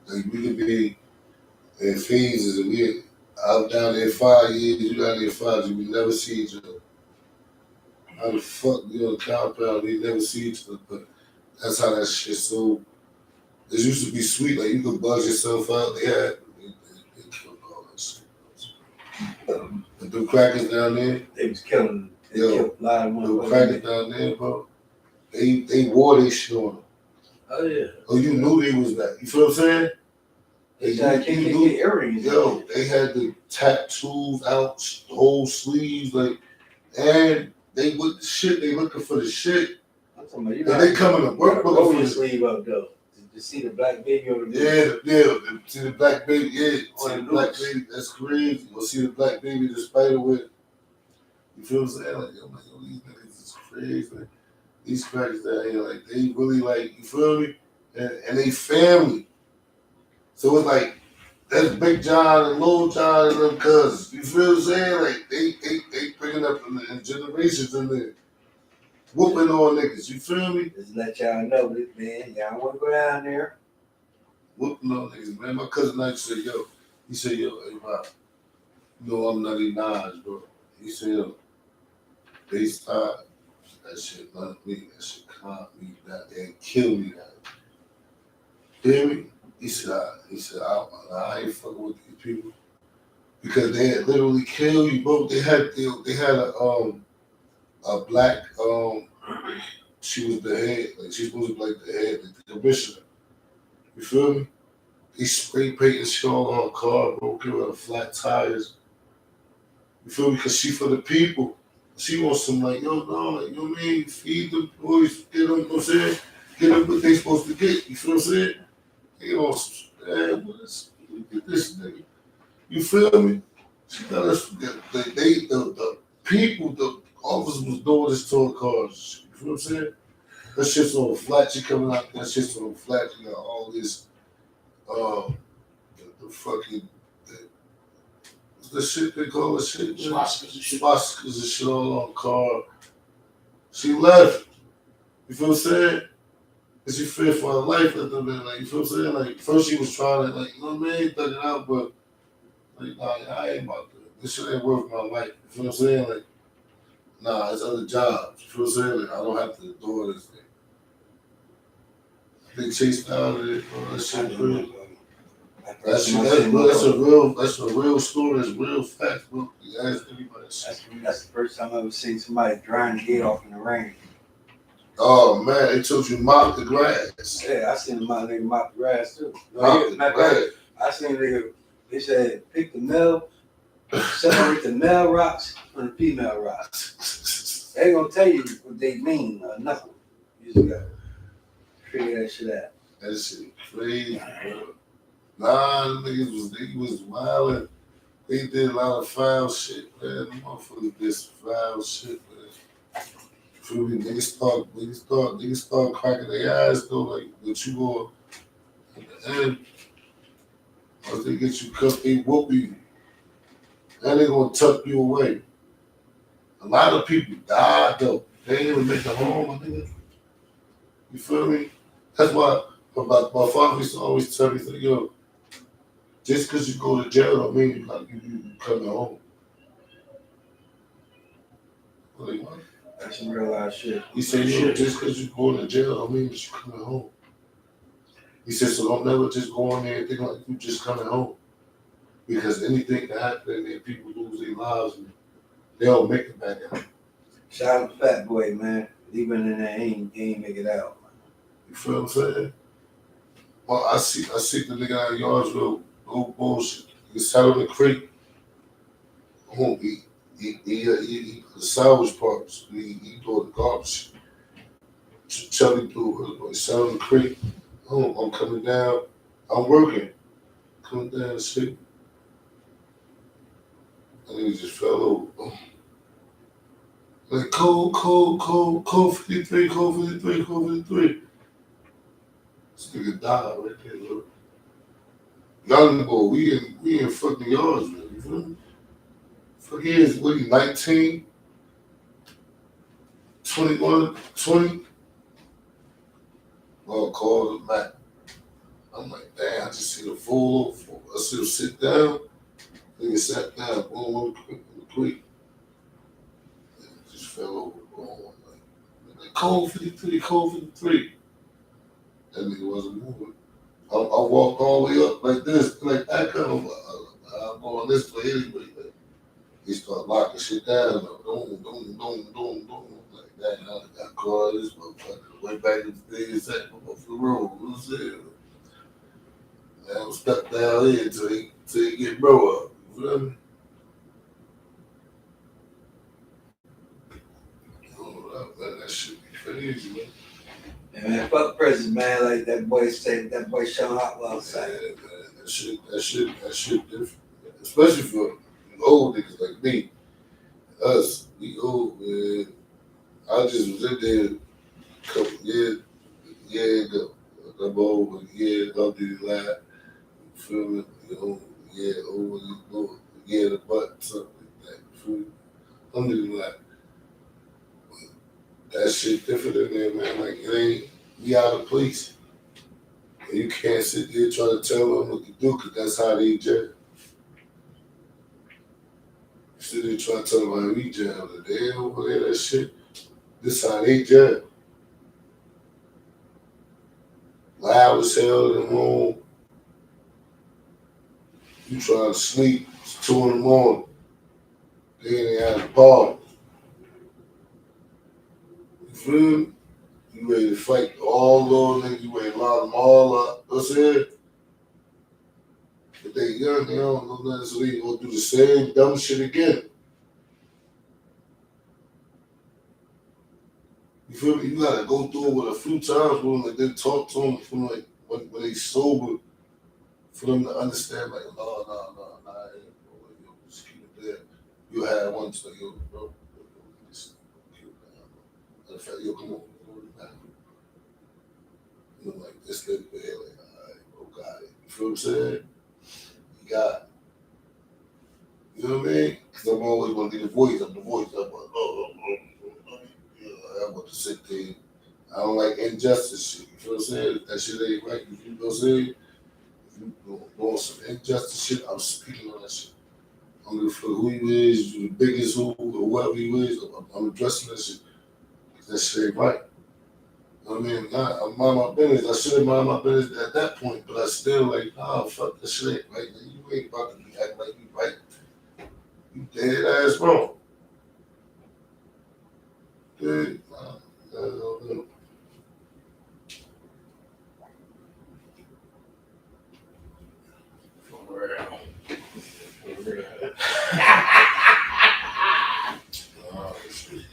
Like we could be in phases and we out down there 5 years, you down there 5 years, we never see each other. How the fuck we on the compound, we never see each other, but that's how that shit so it used to be sweet, like you could buzz yourself out. They killed all that shit. But them crackers down there, They was killing. They killed a lot of them crackers down there, bro. They wore their shit on them. Oh yeah. Oh, you knew they was that. You feel what I'm saying? They got KKK earrings. Yo, they had the tattoos out, whole sleeves, like, and they with the shit. They looking for the shit. I'm talking about you. And they coming to work roll looking your for sleeve up though. To see the black baby on the see the black baby. Yeah, see the black baby. That's crazy. You'll see the black baby, the spider with. You feel what I'm saying? Like, yo, these niggas is crazy. These crackers down here, like, they really like, you feel me? And they family. So it's like, that's Big John and Little John and them cousins. You feel what I'm saying? Like, they bringing up in generations in there. Whooping on niggas. You feel me? Just let y'all know this, man. Y'all want to go down there. Whooping on niggas, man. My cousin Knight said, yo, hey, Bob, you know I'm Nutty Nas, bro. He said, yo, they start. That shit love me. That shit calm me down. They kill me down. Hear me? He said, I ain't fucking with these people because they had literally killed you, bro. They had a black she was the head, like she's supposed to be like the head, the commissioner. You feel me? He spray painted shit all on her car, bro. Give her flat tires. You feel me? Because she for the people. She wants some like, yo, no, like, you know what I mean? Feed the boys, get them, you know what I'm saying? Get them what they supposed to get. You feel what I'm saying? They on some, look at this nigga. You feel me? She got us, the people, the officers was doing this to her cars. You feel what I'm saying? That shit's on flat. She coming out, that shit's on flat. You got all this, the fucking, the shit they call the shit? Swastikas and shit. Swastikas and shit all on the car. She left. You feel what I'm saying? And she feared for her life at the minute. Like, you feel what I'm saying? Like, first she was trying to, like, you know what I mean? Thug it out, but, like, nah, I ain't about that. This shit ain't worth my life. You feel what I'm saying? Like, nah, it's other jobs. You feel what I'm saying? Like, I don't have to endure this thing. They chased out of it, bro. That shit crazy. That's a real story. That's real fact, bro. You ask anybody. That's the first time I ever seen somebody drying the gate off in the rain. Oh man, they told you mop the grass. Yeah, I seen my nigga mop the grass too. Mop the grass. I seen a nigga, they said pick the male, separate the male rocks from the female rocks. They ain't gonna tell you what they mean or nothing. You just gotta figure that shit out. That shit crazy, bro. Nah, they was wildin'. They did a lot of foul shit, man. The motherfuckers did some foul shit, man. Feel me? Niggas start cracking their eyes though, like what you going in the end. Once they get you cut, they whoop you. And they gonna tuck you away. A lot of people died though. They ain't even make it home, my nigga. You feel me? That's why my father used to always tell me, like, yo, just because you go to jail don't mean you coming home. Like, what? That's some real life shit. He said, yo, just because you go to jail don't mean that you coming home. He said, so don't never just go in there and think like you just coming home. Because anything can happen and then people lose their lives and they don't make it back out. Shout out to Fat Boy, man. Even in that, he ain't make it out. You feel what I'm saying? Well, I see the nigga out of Yardsville, no bullshit. He sat on the creek. He salvage parts. He threw the garbage. Chubby threw it. He sat on the creek. I'm coming down. I'm working. Coming down the street. And he just fell over. Like, code 53, code 53, code 53. This nigga died right there, look. Young boy, we in fucking yards, man. You feel me? Fuck he is, what, he 19, 21, 20? Well, called him back. I'm like, damn, I just see the fool. I see him sit down. Nigga sat down, boom, on the creek. And just fell over, boom. Like, code 53, code 53. That nigga wasn't moving. I walked all the way up like this, like that kind of. I'm going this way anyway. Like, he started locking shit down. Like, boom. Like that. And I got caught this motherfucker. Went back to the thing and sat off the road. You know what I'm saying? And I was stuck down here till he get bro up. You feel me? That shit be crazy, man. And man, fuck prison, man. Like that boy said, that boy Sean Hotwell said. Yeah, man, that shit different. Especially for old niggas like me. Us, we old, man. I just was in there a couple years ago. I'm old, but yeah, don't do that. You feel me? You know, yeah, over the butt, something like that. You feel me? Don't do that. That shit different in there, man. Like, it ain't, we out of police. And you can't sit there trying to tell them what to do, because that's how they jail. You sit there trying to tell them how we jail. They over there, that shit. This how they jail. Loud as hell in the room. You trying to sleep, it's 2 in the morning. They ain't at the bar. You feel me? You ready to fight all those niggas, you ready to lock them all up. That's it. If they young, they don't know nothing, so they gonna do the same dumb shit again. You feel me? You gotta go through it with a few times with them and then talk to them from like when they sober for them to understand like, no, yo, just keep it there. You had one to like, yo, bro, just keep it down, bro. Matter of fact, yo, come on, go to the bathroom. You know, like this little bit, like, all right, bro, got it. You feel what I'm saying? You got it. You You know what I mean? Because I'm always going to be the voice. I'm the voice. I'm like, I want to sit there. I don't like injustice shit. You feel what I'm saying? If that shit ain't right, you know what I'm saying? If you doing some injustice shit, I'm speaking on that shit. I don't give a fuck who you is, you the biggest who, or whoever you is, I'm addressing that shit. That shit ain't right. You know what I mean? I mind my business. I should have mind my business at that point, but I still like, oh, fuck that shit ain't right. You ain't about to be acting like you right. You dead ass wrong. Dude, no. For real. Shit.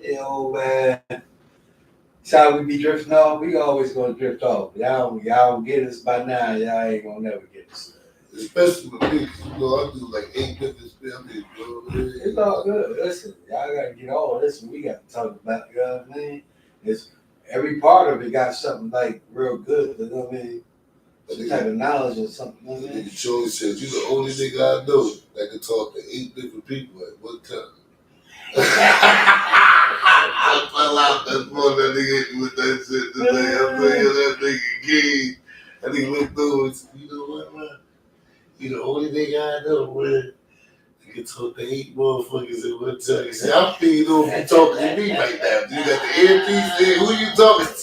Yo, man. That's how we be drifting off. We always gonna drift off. Y'all don't get us by now. Y'all ain't gonna never get us. Especially with me, 'cause, you know, I do like 8 different spells. It's all good. Listen, y'all gotta get all this. We got to talk about. You know what I mean? It's every part of it got something like real good. You know what I mean? Some type of knowledge or something. You know what I mean? Nigga Troy says, you the only nigga I know that can talk to 8 different people at one time. I fell out that morning, that nigga hit me with that shit today. I'm telling you, that nigga gay. That nigga looked over and said, you know what, man? You the only nigga I know, man. You can talk to 8 motherfuckers at one time. He said, I'm thinking, you know, if you talking to me right now. You got the earpiece there, who you talking to? I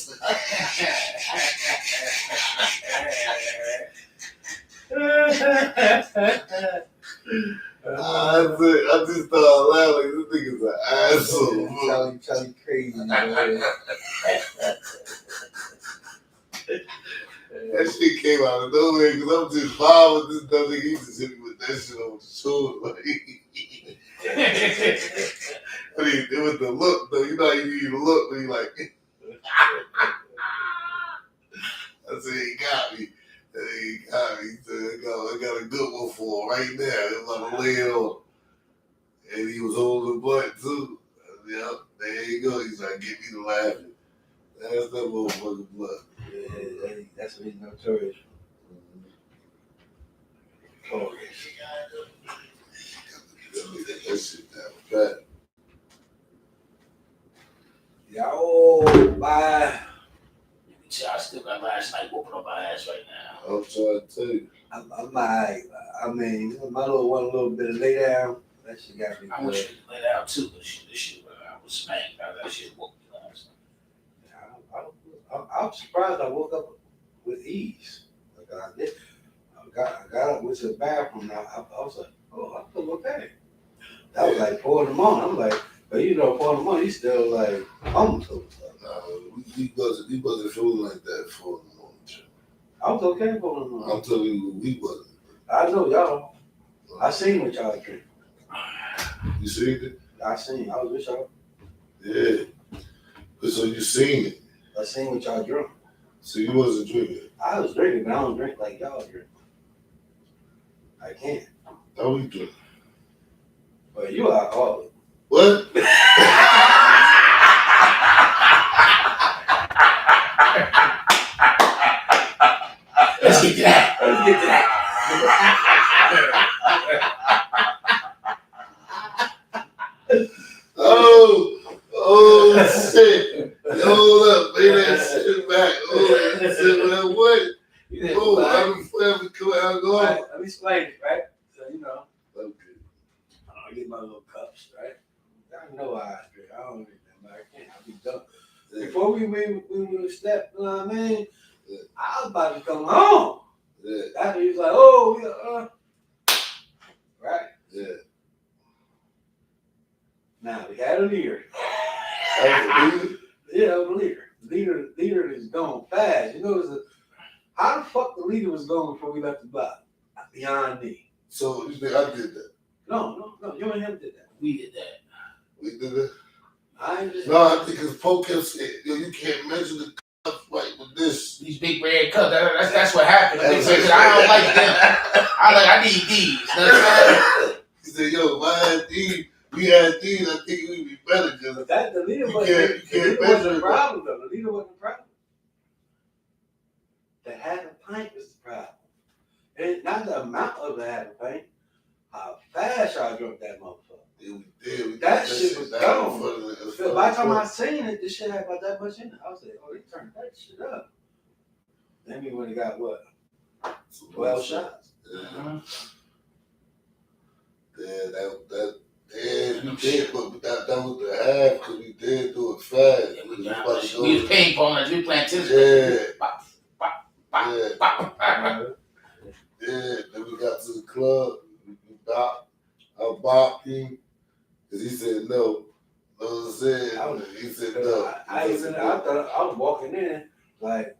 just started laughing. This nigga's an asshole. Charlie crazy, man. That shit came out of nowhere because I'm just vibing with this dumb nigga. He just hit me with that shit on the shoulder. I mean, it was the look, though. You know how you need to look when you like, I said, he got me. He got me. He said, I got a good one for him right now. I'm about to lay it on. And he was holding the blunt, too. Yep, there you go. He's trying to get me to laughing. That's that motherfucking blood. Yeah, that's what he's notorious for. Notorious. That shit down pat. Yo, bye. I still got last night whooping on my ass right now. I'm trying to tell you. I'm alright. I mean, my little one, a little bit of lay down. That shit got me I good. wish you could lay down too, but this shit, I was spanked. That shit whooped me last night. I'm surprised I woke up with ease. Like I did. I got up, went to the bathroom. I was like, oh, I feel okay. That was like 4 in the morning. I'm like, but 4 in the morning, he's still like almost over. He wasn't feeling like that for the moment. I was okay 4 in the morning. I'm telling you, we wasn't. I know y'all. I seen what y'all drink. You seen it? I seen. I was with y'all. Yeah. So you seen it. I seen what y'all drink. So you wasn't drinking. I was drinking, but I don't drink like y'all drink. I can't. How we drink? But you are alcoholic. What? Let's get to that. Let's get to that. Oh shit. Hold up, lay that shit back. Oh, that shit, man, what? Oh, I'm forever come out go. Right, let me explain it, right? So, Okay. I get my little cups, right? I know I drink. I don't drink that, but I can't. I'll be done. Before we would step, you know what I mean? Yeah. I was about to come home. Yeah. After he was like, oh, right? Yeah. Now, we had a leader. That was a leader? Yeah, a leader. Leader is going fast. How the fuck the leader was going before we left the block? Beyond me. So you think I did that? No, you and him did that. We did that. We did that? I ain't just. No, I think because Poke kept saying, yo, you can't measure the cups right with this. These big red cups. That's what happened. I don't like them. I need these. You know what I'm saying? He said, yo, if I had these, we had these, I think we'd be better. Cause That the leader you wasn't can't the measure it. problem though. The leader wasn't the problem. The half a pint was the problem. And not the amount of the half a pint, how fast y'all drunk that motherfucker. Yeah, we did. We That got shit was down gone. for So by the time I seen it, this shit had about that much in it. I was like, oh, they turned that shit up. Then we went and got what? 12 shots. Yeah. Yeah, we did, but that was the half because we did do it fast. Yeah, We we was ping pong, we playing tennis. Yeah. Bop, bop, bop, Yeah. bop. Yeah, then we got to the club. I bopped him because he said no. You know what I'm saying? He said no. I thought I was walking in like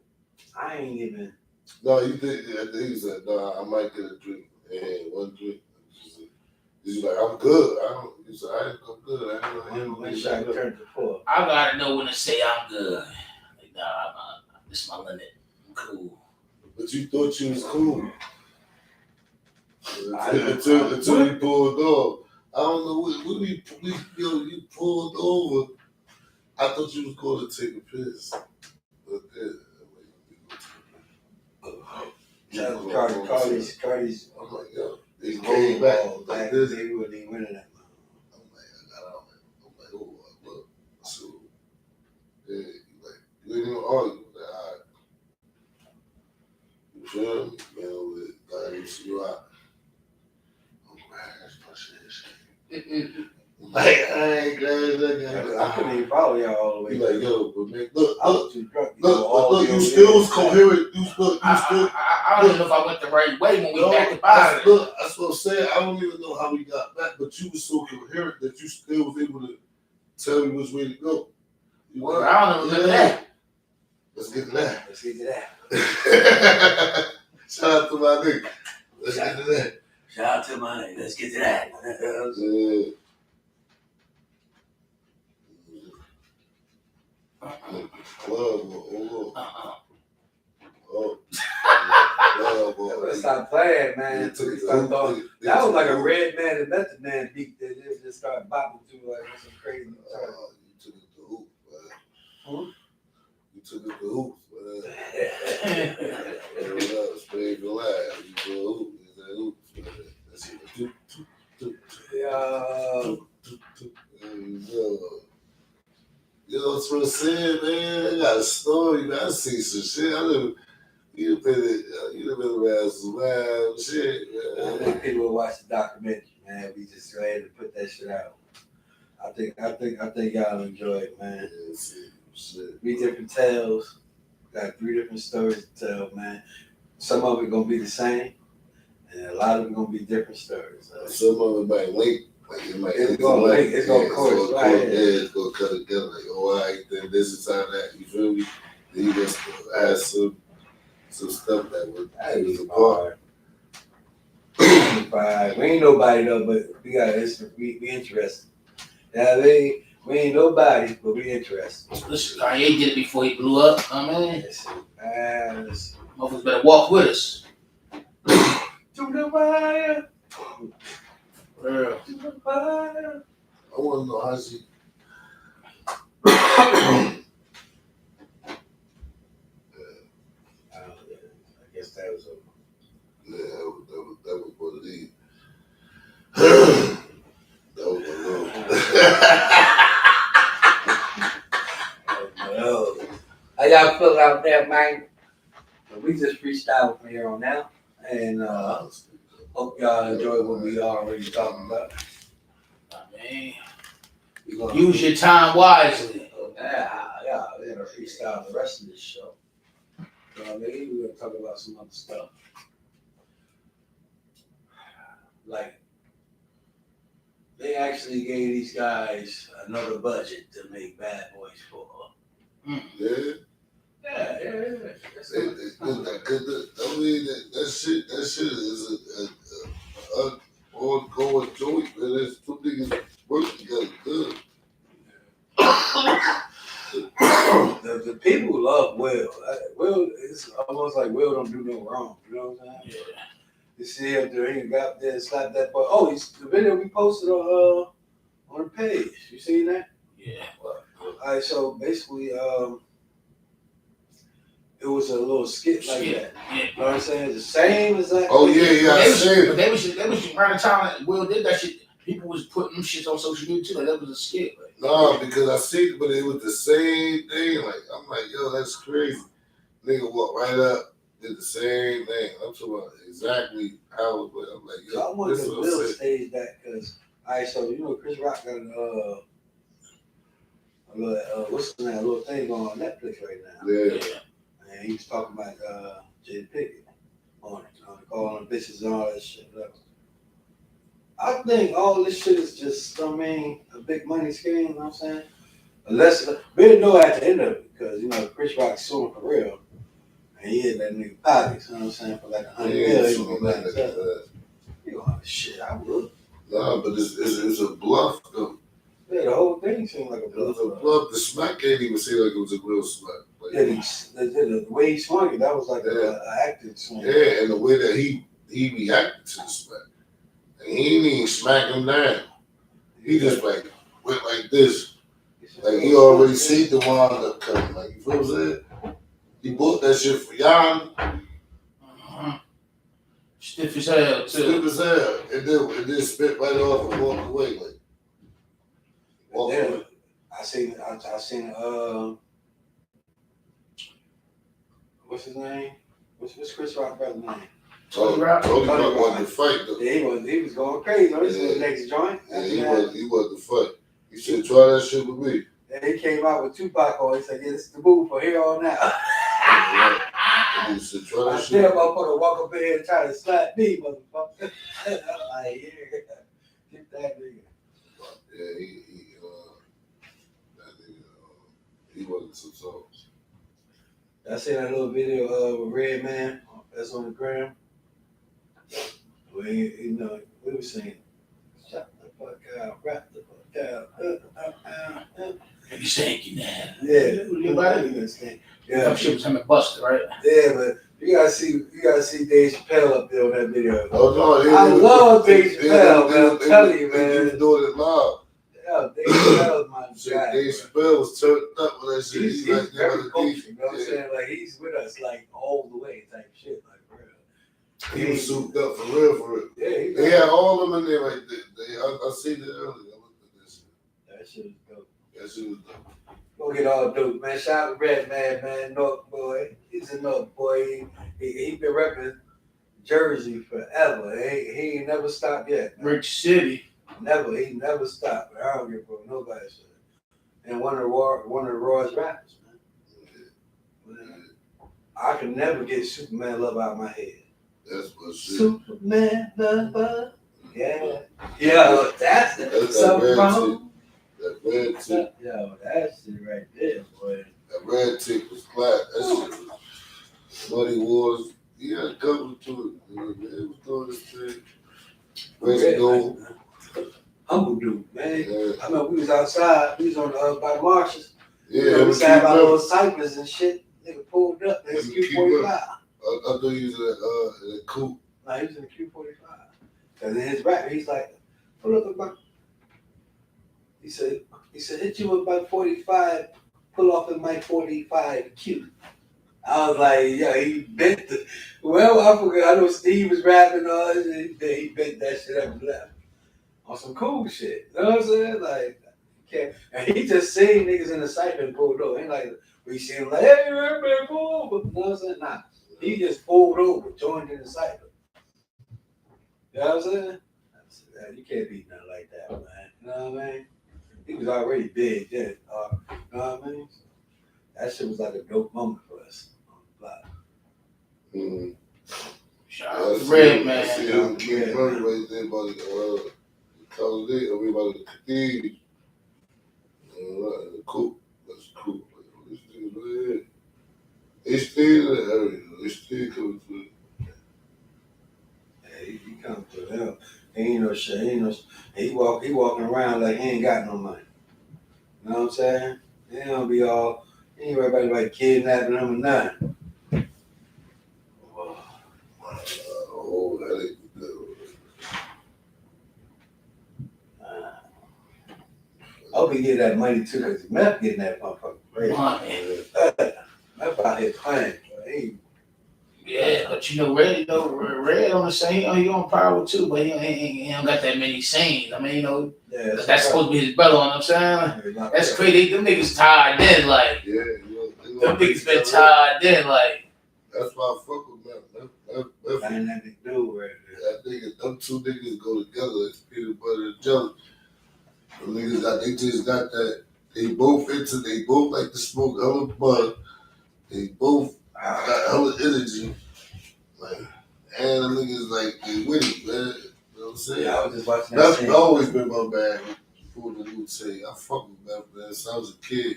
I ain't even. No, he did. He said no. I might get a drink. And one drink. He's like, I'm good. He said, I'm good. When shot turned to 4. I gotta know when to say I'm good. Like, nah, this is my limit. I'm cool. But you thought you was cool. Until you pulled off. I don't know you pulled over. I thought you was going to take a piss. But Cardi's. I'm like, yo, they came back like this. They wouldn't even win that. I'm like, I got out. I'm like, oh, look. So, yeah, like, you ain't even argue. Like, all right. You feel me? You know, like, you see you out. I'm glad that's my shit. Like, I ain't glad that I couldn't even follow y'all all the way. You like, yo, but man, look, I was too drunk. look, you still was coherent. I don't even know if I went the right way when we backed up out of it. Look, that's what I'm saying. I don't even know how we got back, but you was so coherent that you still was able to tell me which way to go. Well, I don't remember that. Let's get to that. Let's get to that. Shout out to my nigga. Let's get to that. Shout out to my nigga. Let's get to that. Yeah. Club, Stop playing, man. That was like a red man and method man beat that just started bopping to like some crazy. You took it to hoop, man. You took it to hoop, man. Spade the lab. You go hoop. Is that hoop? That's it. You know what I'm saying, man? I got a story, man. I see some shit. You've been around some wild shit, man. I think people will watch the documentary, man. We just go ahead and put that shit out. I think y'all enjoy it, man. Shit. 3 different tales. Got 3 different stories to tell, man. Some of it gonna be the same, and a lot of them gonna be different stories. Some of it might link. Like it's gonna link. It's gonna course. Yeah, it's gonna cut together. Like, oh, all right, then this is how that. You feel me? Then you just add some stuff that was apart. We ain't nobody though, but we got we interested. Now we ain't nobody, but we interested. Listen, Kanye did it before he blew up. I mean, Motherfuckers better walk with us. To the wire. Yeah. To the wire. I want to know how she. I guess that was a. Yeah, that was what it is. That was my How y'all feel out there, man? We just freestyle from here on out, and hope y'all enjoy what we already talking about. I mean, use your time wisely. Yeah, we're gonna freestyle the rest of this show. You know what I mean? We're gonna talk about some other stuff. Like, they actually gave these guys another budget to make Bad Boys 4. Yeah. Yeah. I mean, that shit is a ongoing joint, man. There's 2 niggas working together good. The people love Will. Will, it's almost like Will don't do no wrong. You know what I'm saying? Yeah. You see up there, he got up there and slapped that boy. Oh, the video we posted on the page. You seen that? Yeah. All right, so basically, it was a little skit like that. Yeah. You know what I'm saying? The same as that. Oh yeah, But they was around the time that Will did that shit. people was putting them shits on social media too. Like that was a skit. Like, No, because I see it, but it was the same thing. Like, I'm like, yo, that's crazy. Nigga walked right up, did the same thing. I'm talking about exactly how it was. I'm like, So I yo, wanted this is to what I'm build saying. stage that because so you know Chris Rock got a little what's the name, a little thing on Netflix right now. Yeah. And he was talking about Jada Pinkett on it, calling them bitches and all that shit. Whatever. I think all this shit is just, I mean, a big money scheme, you know what I'm saying? Unless, we didn't know at the end of it, because, you know, Chris Rock's suing for real. And he hit that nigga pockets, you know what I'm saying, for like $100 million. Like that. You know how shit, I would. Nah, but it's a bluff, though. Yeah, the whole thing seemed like a It was bluff. a bluff. The smack can't even say like it was a real smack. Like, Yeah, the way he swung it, that was like an acting swing. yeah, and the way that he reacted to the smack. And he didn't even smack him down. He just like went like this. Like he already seen the wind up coming. Like, you feel what I'm saying? He bought that shit for Jan. Stiff as hell too. Stiff as hell. And then spit right off and walk away. Like, walk away. I seen what's his name? What's Chris Rock brother's name? Tony Rock. Tony Rock wanted to fight though. Yeah, he was going crazy. This was the next joint. Yeah, he wanted to fight. He said, try that shit with me. And he came out with Tupac on. He said, yeah, this is the move for here on out. And he said, try that I shit. tell motherfucker walk up in here and try to slap me, motherfucker. I'm like, yeah, get that nigga. Yeah, he wasn't so soft. I seen that little video of Red Man that's on the gram. Where he what he was saying? Shut the fuck out, rap the fuck out. You saying you now? Yeah, You about it? Yeah, That shit was him and Buster, right? yeah, but you gotta see Dave Chappelle up there on that video. Oh no, I love Dave Chappelle, man. I'm telling you, He was man. doing it live. Yeah, Dave Chappelle's my guy. Dave Chappelle was turned up with that shit. He's like very coaching, you know what I'm yeah. saying? Like he's with us like all the way type shit, like for real. He was souped up for real. Yeah, They had all of them in there like that. I seen it earlier. I looked at this shit. that shit was dope. That shit was dope. Go get all dope, man. Shout out to Red Man, North boy. He's a North boy. He been repping Jersey forever. He ain't never stopped yet. Man. Rich City. He never stopped. Man. I don't give a fuck nobody said. And one of the rawest rappers, man. I can never get Superman love out of my head. That's what shit. Superman lover. Yeah. Yeah, that's something wrong. That red tick. Yo, that shit right there, boy. That red tick was flat. That shit was Muddy Wars. He had a couple to it. It was doing this thing. Where's it going? Humble dude, man. Yeah. I mean, we was outside. We was on by Marshalls. Yeah, we sat by little ciphers and shit. Nigga pulled up. That's Q45. I thought he was in that coupe. Nah, he was in the Q45. Cause in his rap, he's like, pull up about. He said, hit you with about 45. Pull off in my 45Q. I was like, yeah, he bent the. Well, I forgot. I know Steve was rapping all this. He bent that shit up and left on some cool shit. You know what I'm saying? Like, and he just seen niggas in the cypher and pulled over. Ain't like we seen him like, hey, man, pull over. You know what I'm saying? Nah, he just pulled over, joined in the cypher. You know what I'm saying? You can't beat nothing like that, man. You know what I mean? He was already big then. You know what I mean? That shit was like a dope moment for us on the block. Mm-hmm. Shout out to Red Man. I see him keep running right there by the College Day, or by the Cathedral. The coupe. That's cool. This thing right here. They still in the area. They still coming through. Yeah, he come through him. He ain't no shit. He walking around like he ain't got no money. You know what I'm saying? He don't be all, he ain't worried about anybody kidnapping him or nothing. Oh, that ain't good. I hope he get that money too, because Meth getting that motherfucker crazy. Money. Meth out here playing. Yeah, but Red on the same. He on power too, but he don't got that many scenes. I mean, Yeah, that's supposed to be his brother. You know what I'm saying? Yeah, That's crazy. Them niggas tied then, like. Yeah, Them niggas been tied then, like. That's why I fuck with that. Dynamic dude right there. That nigga, them two niggas go together like peanut butter and jelly. Them niggas they just got that. They both like to smoke hella bud. They both got hella energy. Like, and the niggas like they witty, man. You know what I'm saying? Yeah, I was just watching that. That's always been my bag. Before the dude say, I fuck with Meth, man. Since I was a kid,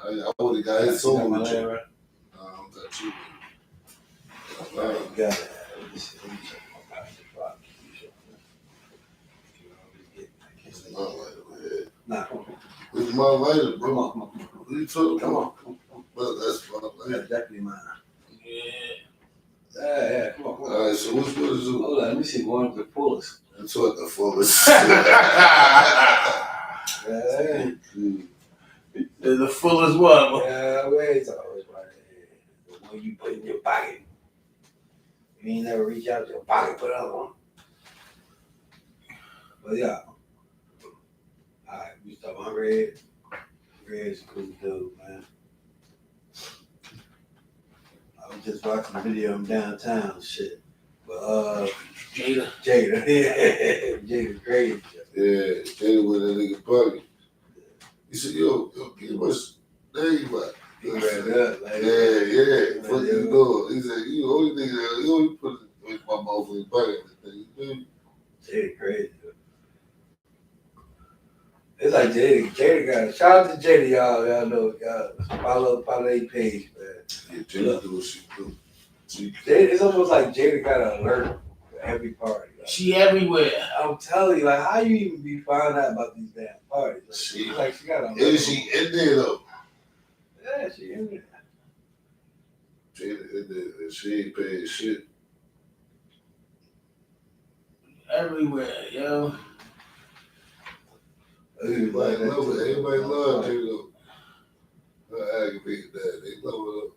man. I would have got his soul with you. Right? No, I don't got you, man. You got it. My lighter, man. Nah, It's my lighter, bro. come on. What are you talking Come about? on. Well, that's my lighter. That's definitely mine. Yeah. Yeah, come on. All right, so what's good to do? Hold on, let me see one of the fullest. That's what the fullest. Yeah, The fullest one. yeah, it's always right there. The one you put in your pocket. You ain't never reach out to your pocket, put another one. But yeah. Alright, we talking about Red. Red's a cool dude, man. I was just watching a video of him downtown and shit. But Jada. yeah, Jada crazy. Yeah, Jada with that nigga Buggy. He said, yo, give us, there you what? He read up, like, Yeah. Fuck you know. He said, you only nigga, you only put it with my motherfucking Buggy. Jada crazy. It's like Jada got shout out to Jada, y'all know, y'all follow their page, man. Yeah, Jada do what she do. Jada, it's almost like Jada got an alert for every party. Like, She everywhere. I'm telling you, like, how you even be finding out about these damn parties? Like, she got an alert. Is she in there though? Yeah, she in there. Jada in there, and she ain't paying shit. Everywhere, yo. Everybody love it. Everybody love Jada. Her aggravated that. They love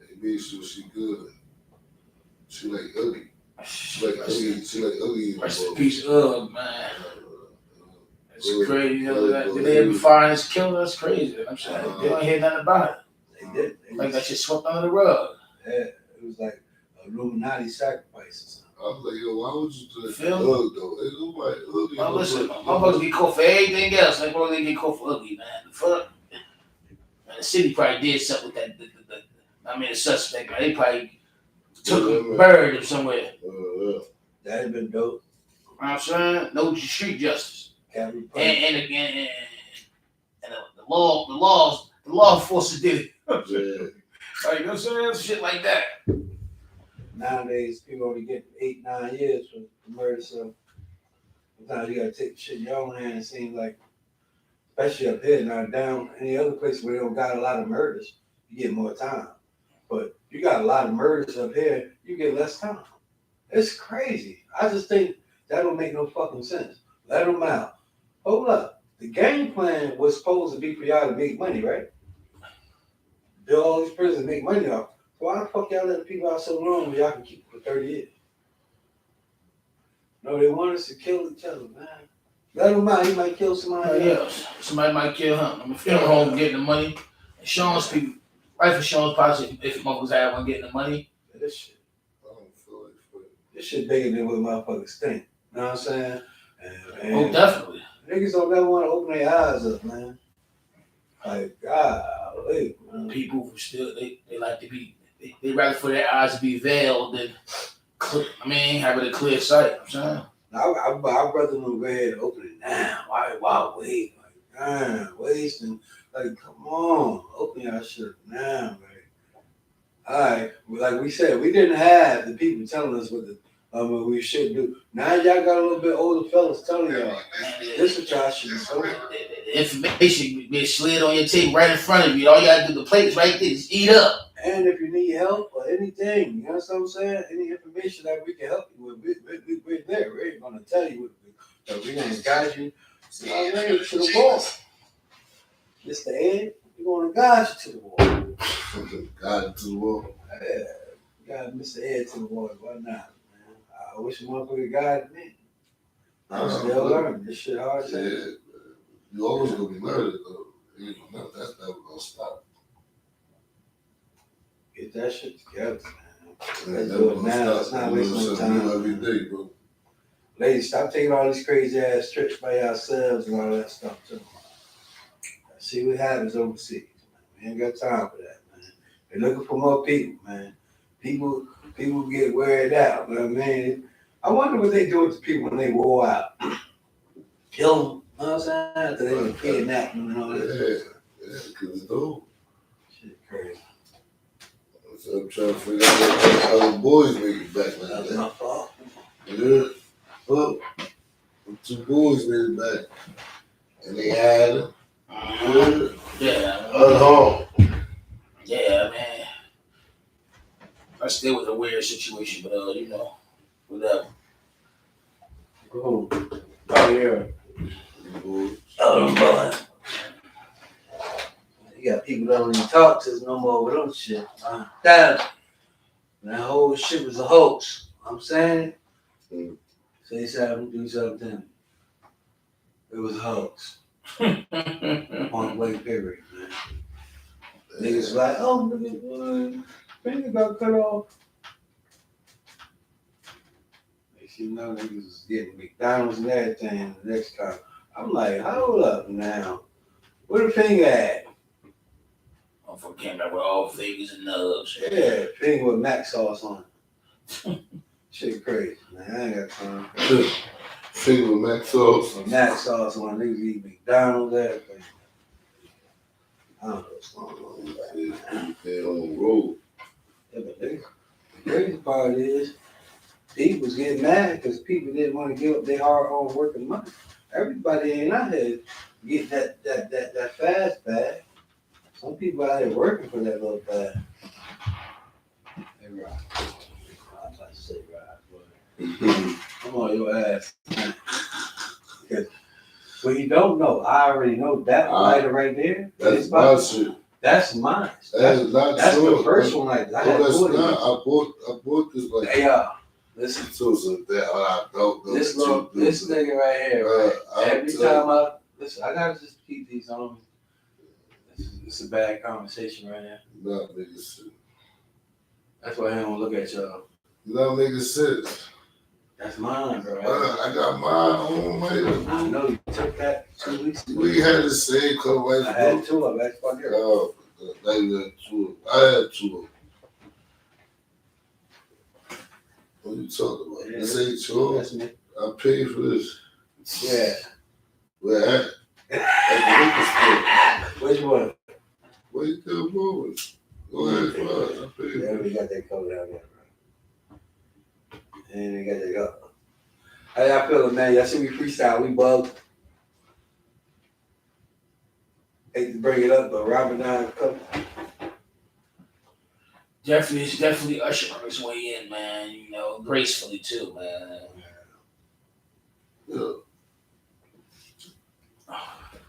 her. They made sure she good. She like ugly. She like ugly. Rest in peace, man. It's Good. crazy. You know Good, that good. they ever find this killer? That's crazy. I'm saying they don't hear nothing about it. They did. Like that shit swept under the rug. Yeah, it was like Illuminati sacrifices. I was like, yo, why would you do that? Feel me? Ugly though. It look like ugly. Now listen, motherfuckers get caught for everything else. Like, well, they get caught for ugly, man. The fuck? Man, the city probably did something with that. The suspect, man. They probably took a bird or somewhere. That'd have been dope. You know what I'm saying? No street justice. Captain And the law enforcement did it. Yeah. Like, you know what I'm saying? Shit like that. Nowadays, people only get 8-9 years for murder, so sometimes you gotta take the shit in your own hand. It seems like, especially up here, now down any other place where they don't got a lot of murders, you get more time. But you got a lot of murders up here, you get less time. It's crazy. I just think that don't make no fucking sense. Let them out. Hold up. The game plan was supposed to be for y'all to make money, right? Build all these prisons, make money off. Why the fuck y'all let the people out so long when y'all can keep them for 30 years? No, they want us to kill each other, man. Let him out. He might kill somebody else. Somebody might kill him. I mean, funeral home getting the money. And Sean's people, right for Sean's policy, if motherfuckers have one getting the money. This shit. I don't feel like it. This shit bigger than what motherfuckers think. You know what I'm saying? And Definitely. niggas don't never want to open their eyes up, man. Like, golly, man. People who still, they like to be, they rather for their eyes to be veiled than, having a clear sight. You know what I'm saying? I'd rather them go ahead and open it now. Why wait? Like, damn, wasting. Like, come on, open your shit now, man. All right, like we said, we didn't have the people telling us what we should do. Now y'all got a little bit older fellas telling y'all, this is what y'all should be doing. The information be slid on your table right in front of you. All you gotta do, the plate's right there, just eat up. And if you need help or anything, you know what I'm saying? Any information that we can help you with, we're there. We're going to tell you. We're going to guide you to the ball. Mr. Ed, You're going to guide you to the wall. God to the wall. Yeah, you got Mr. Ed to the wall. Why not, man? I wish a motherfucker guided me. I'm still learning. This shit hard as hell. Yeah, you always gonna be murdered though. That's never gonna stop. Get that shit together, man. That's Let's never do it gonna now. stop. Let's not You waste learn no something time. new every day, bro. Ladies, stop taking all these crazy ass trips by yourselves and all that stuff too. See what happens overseas, man. We ain't got time for that, man. They're looking for more people, man. People get wearied out, you know what I mean? I wonder what they do to people when they wore out. Kill them, you know what I'm saying? After they were kidnapped and all that. Yeah, because it's old. Shit crazy. So I'm trying to figure out how the boys make it back like That's that. my fault. Yeah. Well, the two boys made it back. And they had them. Yeah, Unharmed. yeah, man. I still was a weird situation, but you know, whatever. Oh, yeah. Boys. Oh, boy. You got people that don't even talk to us no more with them shit. That whole shit was a hoax. I'm saying, say something, do something. It was a hoax. Point blank period, man. Niggas like, oh, nigga, finger got cut off. Next you know, niggas was getting McDonald's and everything the next time. I'm like, hold up now. Where the finger at? Motherfucker came back with all fingers and nubs. Yeah, finger with mac sauce on it. Shit crazy, man. I ain't got time for that. Finger with mac sauce. With mac sauce on niggas eat McDonald's, everything. I don't know what's going on with that, man. They on the road. Yeah, but the crazy part is, people was getting mad because people didn't want to give up their hard-earned working money. Everybody ain't out here getting that fast bag. Some people out here working for that little bag. Hey, Rob. I was about to say, Rob, come on your ass. Because what you don't know, I already know that lighter right there. That's my shit. That's mine. That's not That's true. the first one. Like I had that's two of not. them. I bought this like. Hey, listen. So that I don't know. This that you do. this nigga right here. Right? Every time I gotta just keep these on me. It's a bad conversation right now. Not nigga shit. That's why I don't look at y'all. Not nigga shit. That's mine, bro. I got mine on later. I know you took that 2 weeks ago. We had the same color I right had two of them. That's fucking here. Oh, I had two. I had two of them. What you talking about? Yeah, This ain't yours. That's me. I paid for this. Yeah. Where at? At Which one? the Where you still moving? Go ahead, bro. I paid Yeah, for we it. got that covered out there, bro. And we got that go. How y'all feeling, man? Y'all see we freestyle, we bugged. Hate to bring it up, but Ramadan coming. It's definitely Usher on his way in, man. You know, gracefully too, man. Yeah.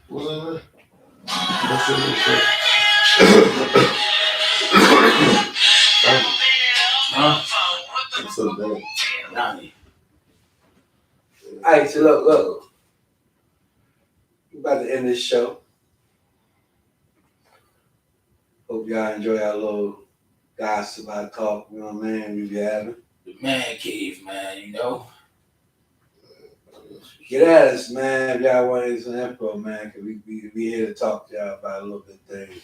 What's in there? What's in there? Huh? What's up, man? Nani. All right, so look. We're about to end this show. Hope y'all enjoy our little gossip, our talk, you know what I mean? We be having. The man cave, man, you know? Get at us, man, if y'all want some info, man, because we here to talk to y'all about a little bit of things.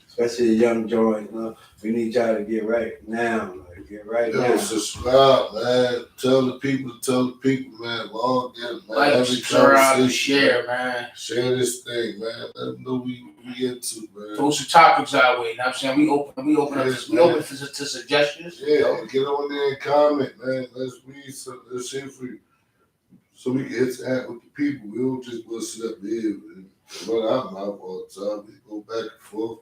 Especially the young joint, you know? We need y'all to get right now, like, get right Yo, now. subscribe, man. Tell the people, man. All get it, man. Like, Every subscribe, and conversation, share, man. Share this thing, man. Let them know we into, man. Throw some topics our way. You know what I'm saying? We open to suggestions. Yeah, get on there and comment, man. Let's read some. Let's share for you. So we can interact with the people. We don't just go sit up here and run our mouth all the time. We go back and forth.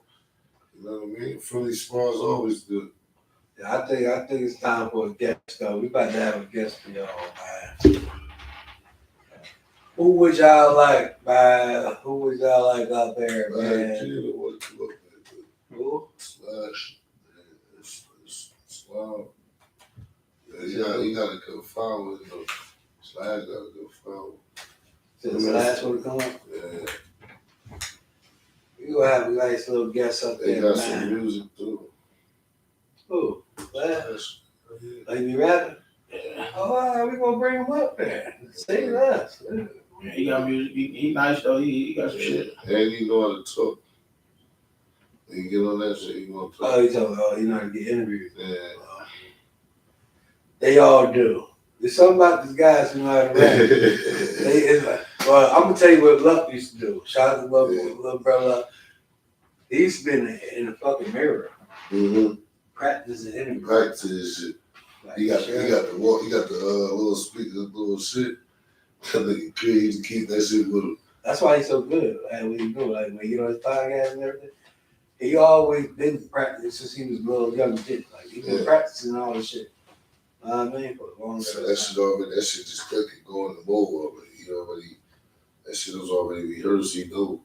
You know what I mean? Friendly spars always good. Yeah, I think it's time for a guest, though. We about to have a guest for y'all, man. Who would y'all like, man? Who would y'all like out there, man? Jada wanted to look at Who? Slash. It's Slow. Yeah, you gotta confound with him. Slash gotta confound. So the last one to come up? Yeah. We gonna have a nice little guest up They there, got man. some music too. Who? Slash? Slash. Like you rapping? Yeah. Oh, all right, we gonna bring him up there. Say less. Yeah, he got music. He nice though. He got some shit. And he know how to talk. You get on that shit, you gonna talk. Oh, you talking? Oh, you know how to get interviewed. Yeah. They all do. There's something about these guys who know how to rap. It's like, well, I'm gonna tell you what Luck used to do. Shout out to Luck, little brother Luck. He used to be in the fucking mirror, practicing interviews. Practice this shit. Like, He got sure. the walk. He got the little speaker, little shit. That nigga Chris used to keep that shit with him. That's why he's so good at what he do. Like when you know his podcast and everything, he always been practicing since he was a little young kid. Like he been practicing all this shit. I mean, for a long So time. that shit just click and go in the mold already. He already, that shit was already rehearsed. He knew.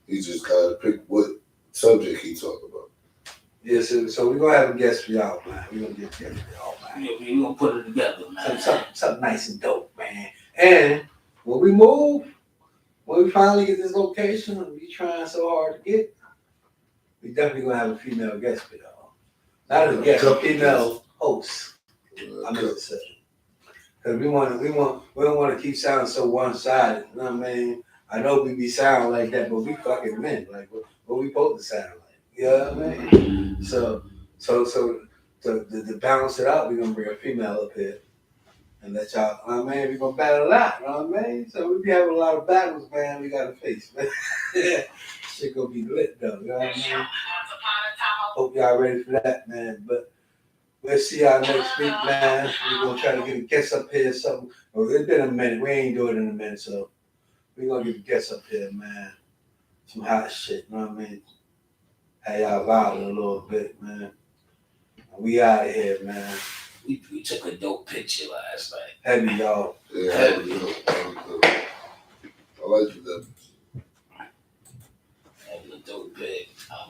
He just gotta pick what subject he talk about. Yeah, so we're gonna have a guest for y'all, man. We're gonna get together for y'all, man. Yeah, we gonna put it together, man. Something nice and dope, man. And when we move, when we finally get this location, we trying so hard to get, we definitely gonna have a female guest for y'all. Not a guest, a female host. I meant to say. Because we don't want to keep sounding so one-sided. You know what I mean? I know we be sounding like that, but we fucking men. Like, what we supposed to sound like? You know what I mean? So to balance it out, we're going to bring a female up here and let y'all, you know what I mean? We're going to battle it out, you know what I mean? So we be having a lot of battles, man, we got to face, man. Shit going to be lit, though, you know what I mean? Hope y'all ready for that, man. But we'll see y'all next week, man. We're going to try to get a guest up here or something. Well, it's been a minute. We ain't doing it in a minute, so we're going to get a guest up here, man. Some hot shit, you know what I mean? Have y'all violent a little bit, man. We out of here, man. We took a dope picture last night. Heavy, y'all. Yeah, I like that.